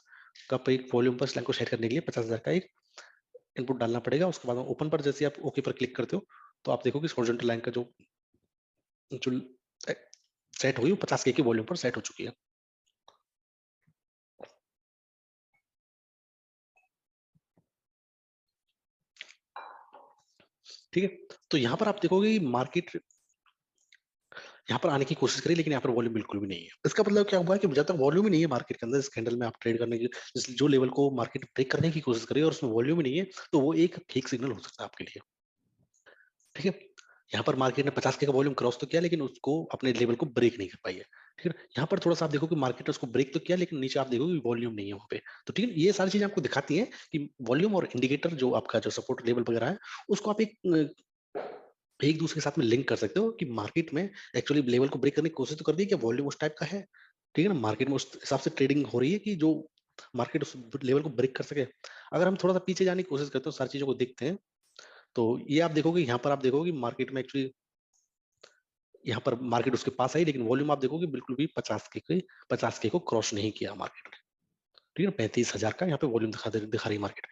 का पे एक वॉल्यूम पर इस लाइन को सेट करने के लिए 50,000 का एक इनपुट डालना पड़ेगा। उसके बाद में ओपन पर जैसे आप ओके पर क्लिक करते हो, तो आप देखोगे इस हॉरिजॉन्टल लाइन का जो जो सेट हुई वो 50K की वॉल्यूम पर सेट हो चुकी है। ठीक है? तो यहाँ पर आप देखोगे मार्केट यहाँ पर आने की कोशिश करी, लेकिन यहाँ पर वॉल्यूम बिल्कुल भी नहीं है। इसका मतलब क्या हुआ है कि जब तक वॉल्यूम ही नहीं है मार्केट के अंदर, इस कैंडल में आप ट्रेड करने की जो लेवल को मार्केट ब्रेक करने की कोशिश कर रही है और उसमें वॉल्यूम ही नहीं है, तो वो एक फेक सिग्नल हो सकता है आपके लिए। ठीक है? यहाँ पर मार्केट ने 50K का वॉल्यूम क्रॉस तो किया, लेकिन उसको अपने लेवल को ब्रेक नहीं कर पाई है। ठीक है? यहाँ पर थोड़ा सा आप देखो कि मार्केट ने उसको ब्रेक तो किया, लेकिन नीचे आप देखो कि वॉल्यूम नहीं है वहाँ पे। तो ठीक है, ये सारी चीजें आपको दिखाती हैं कि वॉल्यूम और इंडिकेटर जो आपका जो सपोर्ट लेवल वगैरह है, उसको आप एक दूसरे के साथ में लिंक कर सकते हो कि मार्केट में एक्चुअली लेवल को ब्रेक करने की कोशिश तो कर दी है कि वॉल्यूम उस टाइप का है। ठीक है ना? मार्केट में उस हिसाब से ट्रेडिंग हो रही है कि जो मार्केट उस लेवल को ब्रेक कर सके। अगर हम थोड़ा सा पीछे जाने की कोशिश करते हैं, सारी चीजों को देखते हैं, तो ये आप देखोगे, यहाँ पर आप देखोगे मार्केट में एक्चुअली यहाँ पर मार्केट उसके पास आई, लेकिन वॉल्यूम आप देखोगे बिल्कुल भी 50K को क्रॉस नहीं किया मार्केट ने। ठीक है? 35,000 का यहाँ पे वॉल्यूम दिखा रही मार्केट।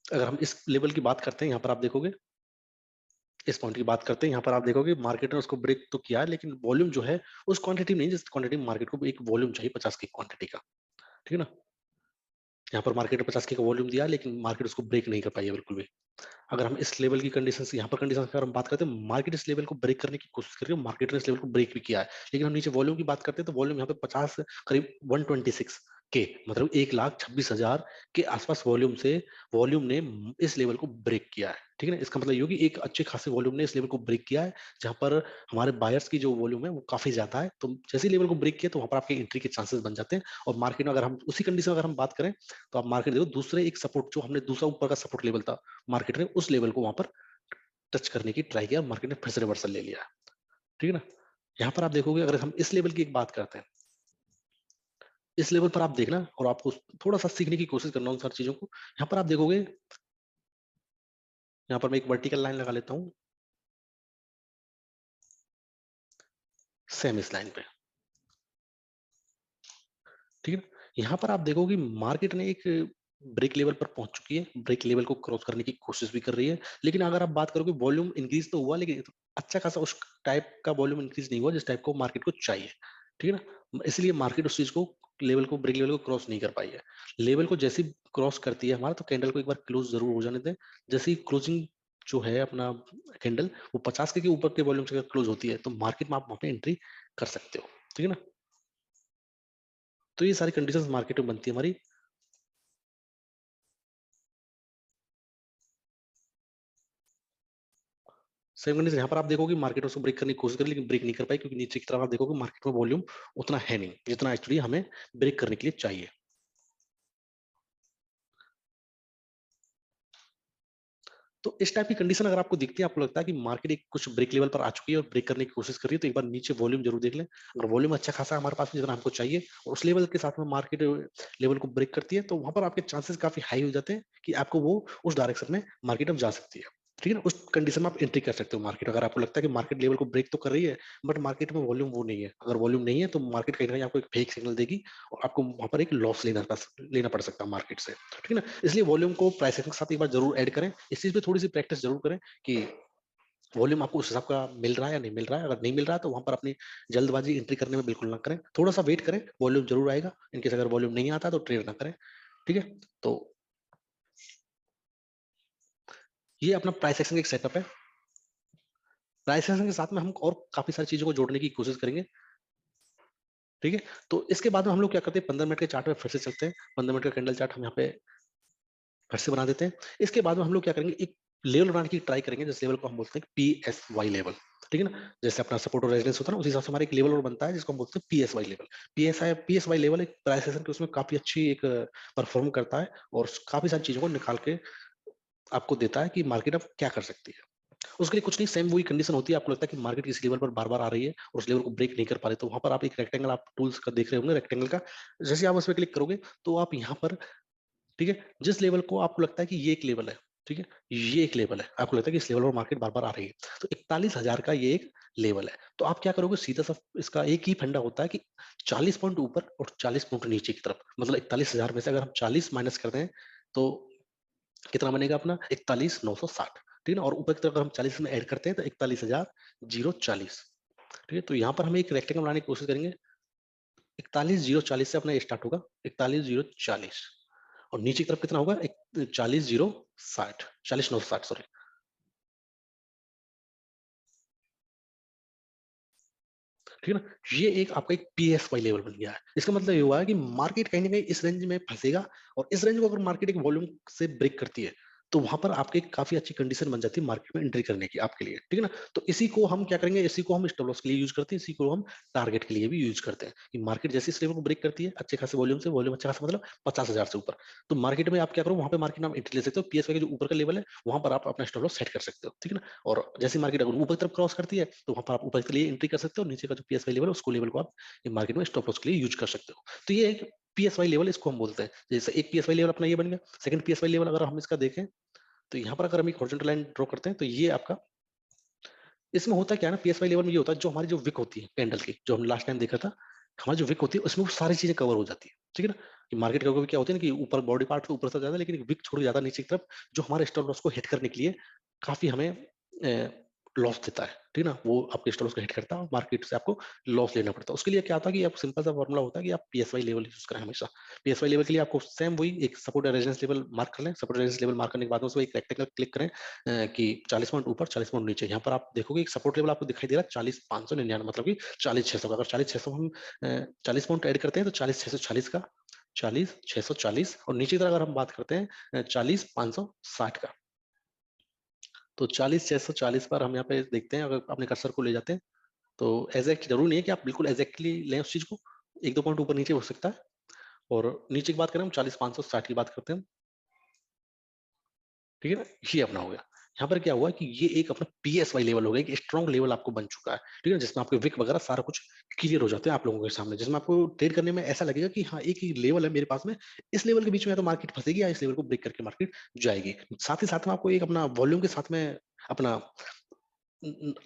अगर हम इस लेवल की बात करते हैं, यहाँ पर आप देखोगे, इस पॉइंट की बात करते हैं, यहाँ पर आप देखोगे मार्केट ने उसको ब्रेक तो किया है, लेकिन वॉल्यूम जो है उस क्वांटिटी में नहीं जिस क्वांटिटी में मार्केट को एक वॉल्यूम चाहिए 50 की क्वांटिटी का। ठीक है ना? यहाँ पर मार्केट ने 50 का वॉल्यूम दिया, लेकिन मार्केट उसको ब्रेक नहीं कर पाई है बिल्कुल भी। अगर हम इस लेवल की कंडीशन से यहाँ पर कंडीशन अगर हम बात करते हैं, मार्केट इस लेवल को ब्रेक करने की कोशिश कर रही है, मार्केट ने इस लेवल को ब्रेक भी किया है, लेकिन हम नीचे वॉल्यूम की बात करते हैं तो वॉल्यूम यहाँ पे 50 करीब 126 के मतलब 1,26,000 के आसपास वॉल्यूम ने इस लेवल को ब्रेक किया है। ठीक है ना? इसका मतलब ये होगी एक अच्छे खासे वॉल्यूम ने इस लेवल को ब्रेक किया है, जहां पर हमारे बायर्स की जो वॉल्यूम है वो काफी ज्यादा है। तो जैसे ही लेवल को ब्रेक किया, तो वहां पर आपके एंट्री के चांसेस बन जाते हैं। और मार्केट में अगर हम उसी कंडीशन में अगर हम बात करें, तो आप मार्केट देखो, दूसरे एक सपोर्ट जो हमने दूसरा ऊपर का सपोर्ट लेवल था, मार्केट ने उस लेवल को वहां पर टच करने की ट्राई किया, मार्केट ने फिर से रिवर्सल ले लिया। ठीक है ना? यहाँ पर आप देखोगे, अगर हम इस लेवल की एक बात करते हैं, इस लेवल पर आप देखना और आपको थोड़ा सा सीखने की कोशिश करना उन सारी चीजों को। यहाँ पर आप देखोगे, यहाँ पर मैं एक वर्टिकल लाइन लगा लेता हूँ, सेम इस लाइन पे। ठीक है? यहाँ पर आप देखोगे मार्केट ने एक ब्रेक लेवल पर पहुंच चुकी है, ब्रेक लेवल को क्रॉस करने की कोशिश भी कर रही है, लेकिन अगर आप बात करोगे वॉल्यूम इंक्रीज तो हुआ, लेकिन अच्छा खासा उस टाइप का वॉल्यूम इंक्रीज नहीं हुआ जिस टाइप को मार्केट को चाहिए। ठीक है ना? इसलिए मार्केट उस चीज को लेवल को ब्रेक लेवल को क्रॉस नहीं कर पाई है। लेवल को जैसी क्रॉस करती है हमारा, तो कैंडल को एक बार क्लोज जरूर हो जाने दें। जैसे ही क्लोजिंग जो है अपना कैंडल वो 50 के ऊपर के वॉल्यूम से क्लोज होती है, तो मार्केट में आप वहां पे एंट्री कर सकते हो। ठीक है ना? तो ये सारी कंडीशंस मार्केट में बनती है हमारी। सेम कंडीशन यहाँ पर आप देखोगे मार्केट उसको ब्रेक करने की कोशिश करी, लेकिन ब्रेक नहीं कर पाई, क्योंकि नीचे की तरफ आप देखोगे मार्केट में वॉल्यूम उतना है नहीं जितना एक्चुअली हमें ब्रेक करने के लिए चाहिए। तो इस टाइप की कंडीशन अगर आपको दिखती है, आपको लगता है कि मार्केट एक कुछ ब्रेक लेवल पर आ चुकी है और ब्रेक करने की कोशिश कर रही है, तो एक बार नीचे वॉल्यूम जरूर देख लें। अगर वॉल्यूम अच्छा खासा हमारे पास में जितना हमको चाहिए और उस लेवल के साथ में मार्केट लेवल को ब्रेक करती है, तो वहां पर आपके चांसेस काफी हाई हो जाते हैं कि आपको वो उस डायरेक्शन में मार्केट अब जा सकती है। ठीक है ना? उस कंडीशन में आप एंट्री कर सकते हो मार्केट। अगर आपको लगता है कि मार्केट लेवल को ब्रेक तो कर रही है, बट मार्केट में वॉल्यूम वो नहीं है। अगर वॉल्यूम नहीं है, तो मार्केट कहीं न कहीं आपको एक फेक सिग्नल देगी और आपको वहाँ पर एक लॉस लेना पड़ सकता है मार्केट से। ठीक है ना? इसलिए वॉल्यूम को प्राइस एक्शन के साथ एक बार ज़रूर ऐड करें। इस चीज़ पे थोड़ी-सी प्रैक्टिस ज़रूर करें कि वॉल्यूम आपको उस हिसाब का मिल रहा है या नहीं मिल रहा है। अगर नहीं मिल रहा है, तो वहाँ पर अपनी जल्दबाज़ी एंट्री करने में बिल्कुल ना करें। थोड़ा-सा वेट करें, वॉल्यूम ज़रूर आएगा। इन केस अगर वॉल्यूम नहीं आता, तो ट्रेड ना करें। ठीक है? तो ये अपना प्राइस एक्शन का एक सेटअप है। प्राइस एक्शन के साथ में हम और काफ़ी सारी चीज़ों को जोड़ने की कोशिश करेंगे। ठीक है? तो इसके बाद में हम लोग क्या करते हैं, 15 मिनट के चार्ट में फिर से चलते हैं। 15 मिनट का कैंडल चार्ट हम यहाँ पे फिर से बना देते हैं। इसके बाद में हम लोग क्या करेंगे, एक लेवल बनाने की ट्राई करेंगे, जिस लेवल को हम बोलते हैं पीएसवाई लेवल। ठीक है ना? जैसे अपना सपोर्ट और रेजिस्टेंस होता है ना, उसी हिसाब से हमारा एक लेवल और बनता है, जिसको हम बोलते हैं पीएसवाई लेवल। पीएसवाई लेवल एक प्राइस एक्शन के उसमें काफ़ी अच्छी एक परफॉर्म करता है और काफ़ी सारी चीज़ों को निकाल के आपको देता है कि मार्केट अब क्या कर सकती है। उसके लिए कुछ नहीं, सेम वही कंडीशन होती है। आपको लगता है कि मार्केट इस लेवल पर बार-बार आ रही है और उस लेवल को ब्रेक नहीं कर पा रही, तो वहाँ पर आप एक रेक्टेंगल आप टूल्स का देख रहे होंगे रेक्टेंगल का। जैसे आप उस पे क्लिक करोगे, तो आप यहाँ पर, ठीक है, जिस लेवल को आपको लगता है कि ये एक लेवल है, ठीक है, ये एक लेवल है, आपको लगता है कि इस लेवल पर मार्केट बार-बार आ रही है, तो 41,000 का ये एक लेवल है। तो आप क्या करोगे, सीधा सा इसका एक ही फंडा होता है कि 40 पॉइंट ऊपर और 40 पॉइंट नीचे की तरफ, मतलब 41,000 में से अगर हम 40 माइनस कर दें, तो कितना बनेगा अपना 41,960। ठीक है ना? और ऊपर की तरफ अगर हम 40 में ऐड करते हैं, तो 41,040। ठीक है? तो यहाँ पर हम एक रेक्टेंगल बनाने की कोशिश करेंगे। 41,040 से अपना ये स्टार्ट होगा, 41,040 और नीचे की तरफ कितना होगा, एक 40,060, 40,960, सॉरी। ठीक है ना? ये एक आपका एक पीएसवाई लेवल बन गया है। इसका मतलब ये हुआ है कि मार्केट कहीं न कहीं इस रेंज में फँसेगा और इस रेंज को अगर मार्केट एक वॉल्यूम से ब्रेक करती है, तो वहाँ पर आपकी काफ़ी अच्छी कंडीशन बन जाती है मार्केट में एंट्री करने की आपके लिए। ठीक है ना? तो इसी को हम क्या करेंगे, इसी को हम स्टॉप लॉस के लिए यूज़ करते हैं, इसी को हम टारगेट के लिए भी यूज़ करते हैं, कि मार्केट जैसे इस लेवल को ब्रेक करती है अच्छे खासे वॉल्यूम से, वॉल्यूम अच्छा खासा मतलब 50,000 से ऊपर, तो मार्केट में आप क्या करो, वहाँ पे मार्केट में आप एंट्री ले सकते हो। पीएसवाई का जो ऊपर का लेवल है, वहाँ पर आप अपना स्टॉप लॉस सेट कर सकते हो। ठीक है ना? और जैसे मार्केट अगर ऊपर की तरफ क्रॉस करती है, तो वहाँ पर आप ऊपर के लिए एंट्री कर सकते हो, नीचे का जो पीएसवाई लेवल है, उसको लेवल को आप मार्केट में स्टॉप लॉस के लिए यूज़ कर सकते हो। तो ये एक पीएसवाई लेवल इसको हम बोलते हैं। जैसे एक पीएसवाई लेवल अपना ये बन गया। सेकंड पीएसवाई लेवल अगर हम इसका देखें, तो यहाँ पर अगर हम एक हॉरिजॉन्टल लाइन ड्रॉ करते हैं, तो ये आपका, इसमें होता क्या है ना, पीएसवाई लेवल में ये होता है, जो हमारी जो विक होती है कैंडल की, जो हमने लास्ट टाइम देखा था, हमारी जो विक होती है, उसमें वो सारी चीज़ें कवर हो जाती है। ठीक है ना? कि मार्केट कभी-कभी क्या होती है ना, कि ऊपर बॉडी पार्ट तो ऊपर तक जाता है, लेकिन विक छोड़ के जाता है नीचे की तरफ, जो हमारे स्टॉप लॉस को हिट करने के लिए काफ़ी हमें लॉस देता है। ठीक है ना? वो आपके स्टॉप लॉस को हिट करता है और मार्केट से आपको लॉस लेना पड़ता है। उसके लिए क्या होता है कि आप सिंपल सा फॉर्मूला होता है कि आप पीएसवाई लेवल यूज़ करें हमेशा। पीएसवाई लेवल के लिए आपको सेम वही एक सपोर्ट या रेजिस्टेंस लेवल मार्क कर लें। सपोर्ट रेजिस्टेंस लेवल मार्क करने के बाद में उसमें एक रेक्टेंगल क्लिक करें, कि 40 पॉइंट ऊपर, 40 पॉइंट नीचे। यहाँ पर आप देखोगे एक सपोर्ट लेवल आपको दिखाई दे रहा है 40,599, मतलब कि 40,600 का। अगर 40,600 हम 40 पॉइंट ऐड करते हैं, तो 40,640 का, 40,640, और नीचे की तरफ अगर हम बात करते हैं 40,560 का। तो 40,640 पर हम यहाँ पे देखते हैं, अगर अपने कर्सर को ले जाते हैं, तो एग्ज़ैक्ट ज़रूरी नहीं है कि आप बिल्कुल एग्ज़ैक्टली लें उस चीज़ को, 1-2 पॉइंट ऊपर-नीचे हो सकता है। और नीचे की बात करें हम 40,560 की बात करते हैं, ठीक है ना? ये अपना हो गया। यहाँ पर क्या हुआ कि ये एक अपना पीएसवाई लेवल हो गया, एक स्ट्रॉन्ग लेवल आपको बन चुका है, ठीक है? जिसमें आपके विक वगैरह सारा कुछ क्लियर हो जाते हैं आप लोगों के सामने, जिसमें आपको ट्रेड करने में ऐसा लगेगा कि हाँ, एक ही लेवल है मेरे पास में, इस लेवल के बीच में या तो मार्केट फँसेगी या इस लेवल को ब्रेक करके मार्केट जाएगी। साथ ही साथ में आपको एक अपना वॉल्यूम के साथ में अपना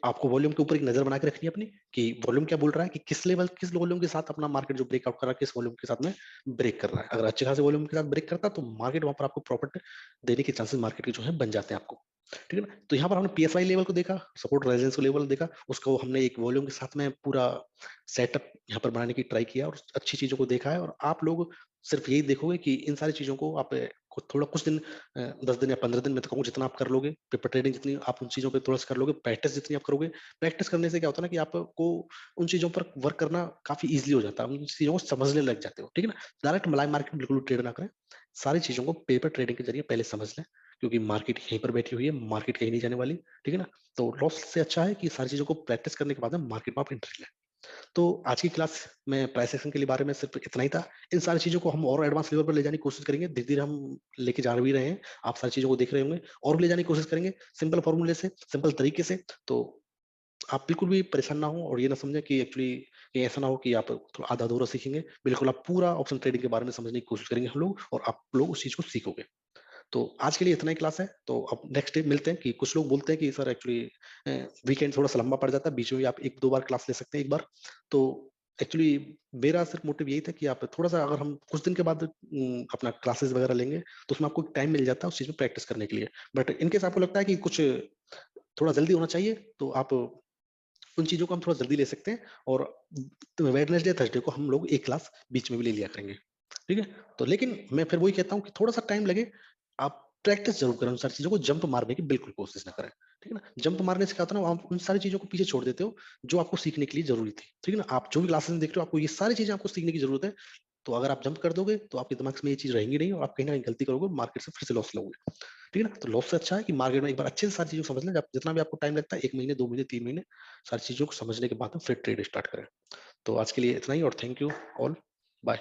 आपको वॉल्यूम के ऊपर एक नज़र बना के रखनी है अपनी, कि वॉल्यूम क्या बोल रहा है, कि किस लेवल, किस वॉल्यूम के साथ अपना मार्केट जो ब्रेकआउट कर रहा है, किस वॉल्यूम के साथ में ब्रेक कर रहा है। अगर अच्छे खासे वॉल्यूम के साथ ब्रेक करता है, तो मार्केट वहाँ पर आपको प्रॉफिट देने के चांसेस मार्केट के जो है बन जाते हैं आपको। ठीक है ना? तो यहाँ पर हमने पीएसआई लेवल को देखा, सपोर्ट रेजिस्टेंस लेवल देखा, उसको हमने एक वॉल्यूम के साथ में पूरा सेटअप यहाँ पर बनाने की ट्राई किया और अच्छी चीज़ों को देखा है। और आप लोग सिर्फ यही देखोगे कि इन सारी चीज़ों को आप थोड़ा कुछ दिन, 10 दिन या 15 दिन मैं तो कहूँ, जितना आप कर लोगे, पेपर ट्रेडिंग जितनी आप उन चीज़ों पे थोड़ा-सा कर लोगे, प्रैक्टिस जितनी आप करोगे, प्रैक्टिस करने से क्या होता है ना, कि आपको उन चीज़ों पर वर्क करना काफ़ी ईज़िली हो जाता है, उन चीज़ों को समझने लग जाते हो, ठीक है ना? डायरेक्ट लाइव मार्केट में बिल्कुल ट्रेड ना करें, सारी चीज़ों को पेपर ट्रेडिंग के ज़रिए पहले समझ लें, क्योंकि मार्केट यहीं पर बैठी हुई है, मार्केट कहीं नहीं जाने वाली, ठीक है ना? तो लॉस से अच्छा है कि सारी चीज़ों को प्रैक्टिस करने के बाद में मार्केट में आप एंट्री लें। तो आज की क्लास में प्राइस एक्शन के बारे में सिर्फ इतना ही था। इन सारी चीज़ों को हम और एडवांस लेवल पर ले जाने की कोशिश करेंगे। धीरे-धीरे हम लेके जा भी रहे हैं। आप सारी चीज़ों को देख रहे होंगे और भी ले जाने की कोशिश करेंगे सिंपल फॉर्मूले से, सिंपल तरीके से। तो आप बिल्कुल भी परेशान ना हों और ये ना समझें कि एक्चुअली ये ऐसा ना हो कि आप थोड़ा आधा-अधूरा सीखेंगे। बिल्कुल आप पूरा ऑप्शन ट्रेडिंग के बारे में समझने की कोशिश करेंगे हम लोग और आप लोग उस चीज़ को सीखोगे। तो आज के लिए इतना ही क्लास है, तो अब नेक्स्ट डे मिलते हैं। कि कुछ लोग बोलते हैं कि सर एक्चुअली वीकेंड थोड़ा सा लंबा पड़ जाता है, बीच में भी आप एक दो बार क्लास ले सकते हैं एक बार। तो एक्चुअली मेरा सिर्फ मोटिव यही था कि आप थोड़ा सा, अगर हम कुछ दिन के बाद अपना क्लासेस वगैरह लेंगे तो उसमें आपको टाइम मिल जाता है उस चीज में प्रैक्टिस करने के लिए। बट इनकेस आपको लगता है कि कुछ थोड़ा जल्दी होना चाहिए, तो आप उन चीजों को हम थोड़ा जल्दी ले सकते हैं। और वेडनेसडे थर्सडे को हम लोग एक क्लास बीच में भी ले लिया करेंगे, ठीक है। तो लेकिन मैं फिर वही कहता हूँ कि थोड़ा सा टाइम लगे, आप प्रैक्टिस जरूर करें उन सारी चीजों को, जंप मारने की बिल्कुल कोशिश ना करें, ठीक है ना। जंप मारने से क्या होता है ना, आप उन सारी चीजों को पीछे छोड़ देते हो जो आपको सीखने के लिए जरूरी थी, ठीक है ना। आप जो भी क्लासेस में देख रहे हो, आपको ये सारी चीजें आपको सीखने की जरूरत है। तो अगर आप जंप कर दोगे तो आपके दिमाग में ये चीज रहेंगी नहीं, और आप कहीं ना कहीं गलती करोगे, मार्केट से फिर से लॉस लोगे, ठीक है ना। तो लॉस से अच्छा है कि मार्केट में एक बार अच्छे से सारी चीजों को समझ लें। जब जितना भी आपको टाइम लगता है, 1 महीने 2 महीने 3 महीने, सारी चीजों को समझने के बाद हम फिर ट्रेड स्टार्ट करें। तो आज के लिए इतना ही, और थैंक यू ऑल। बाय।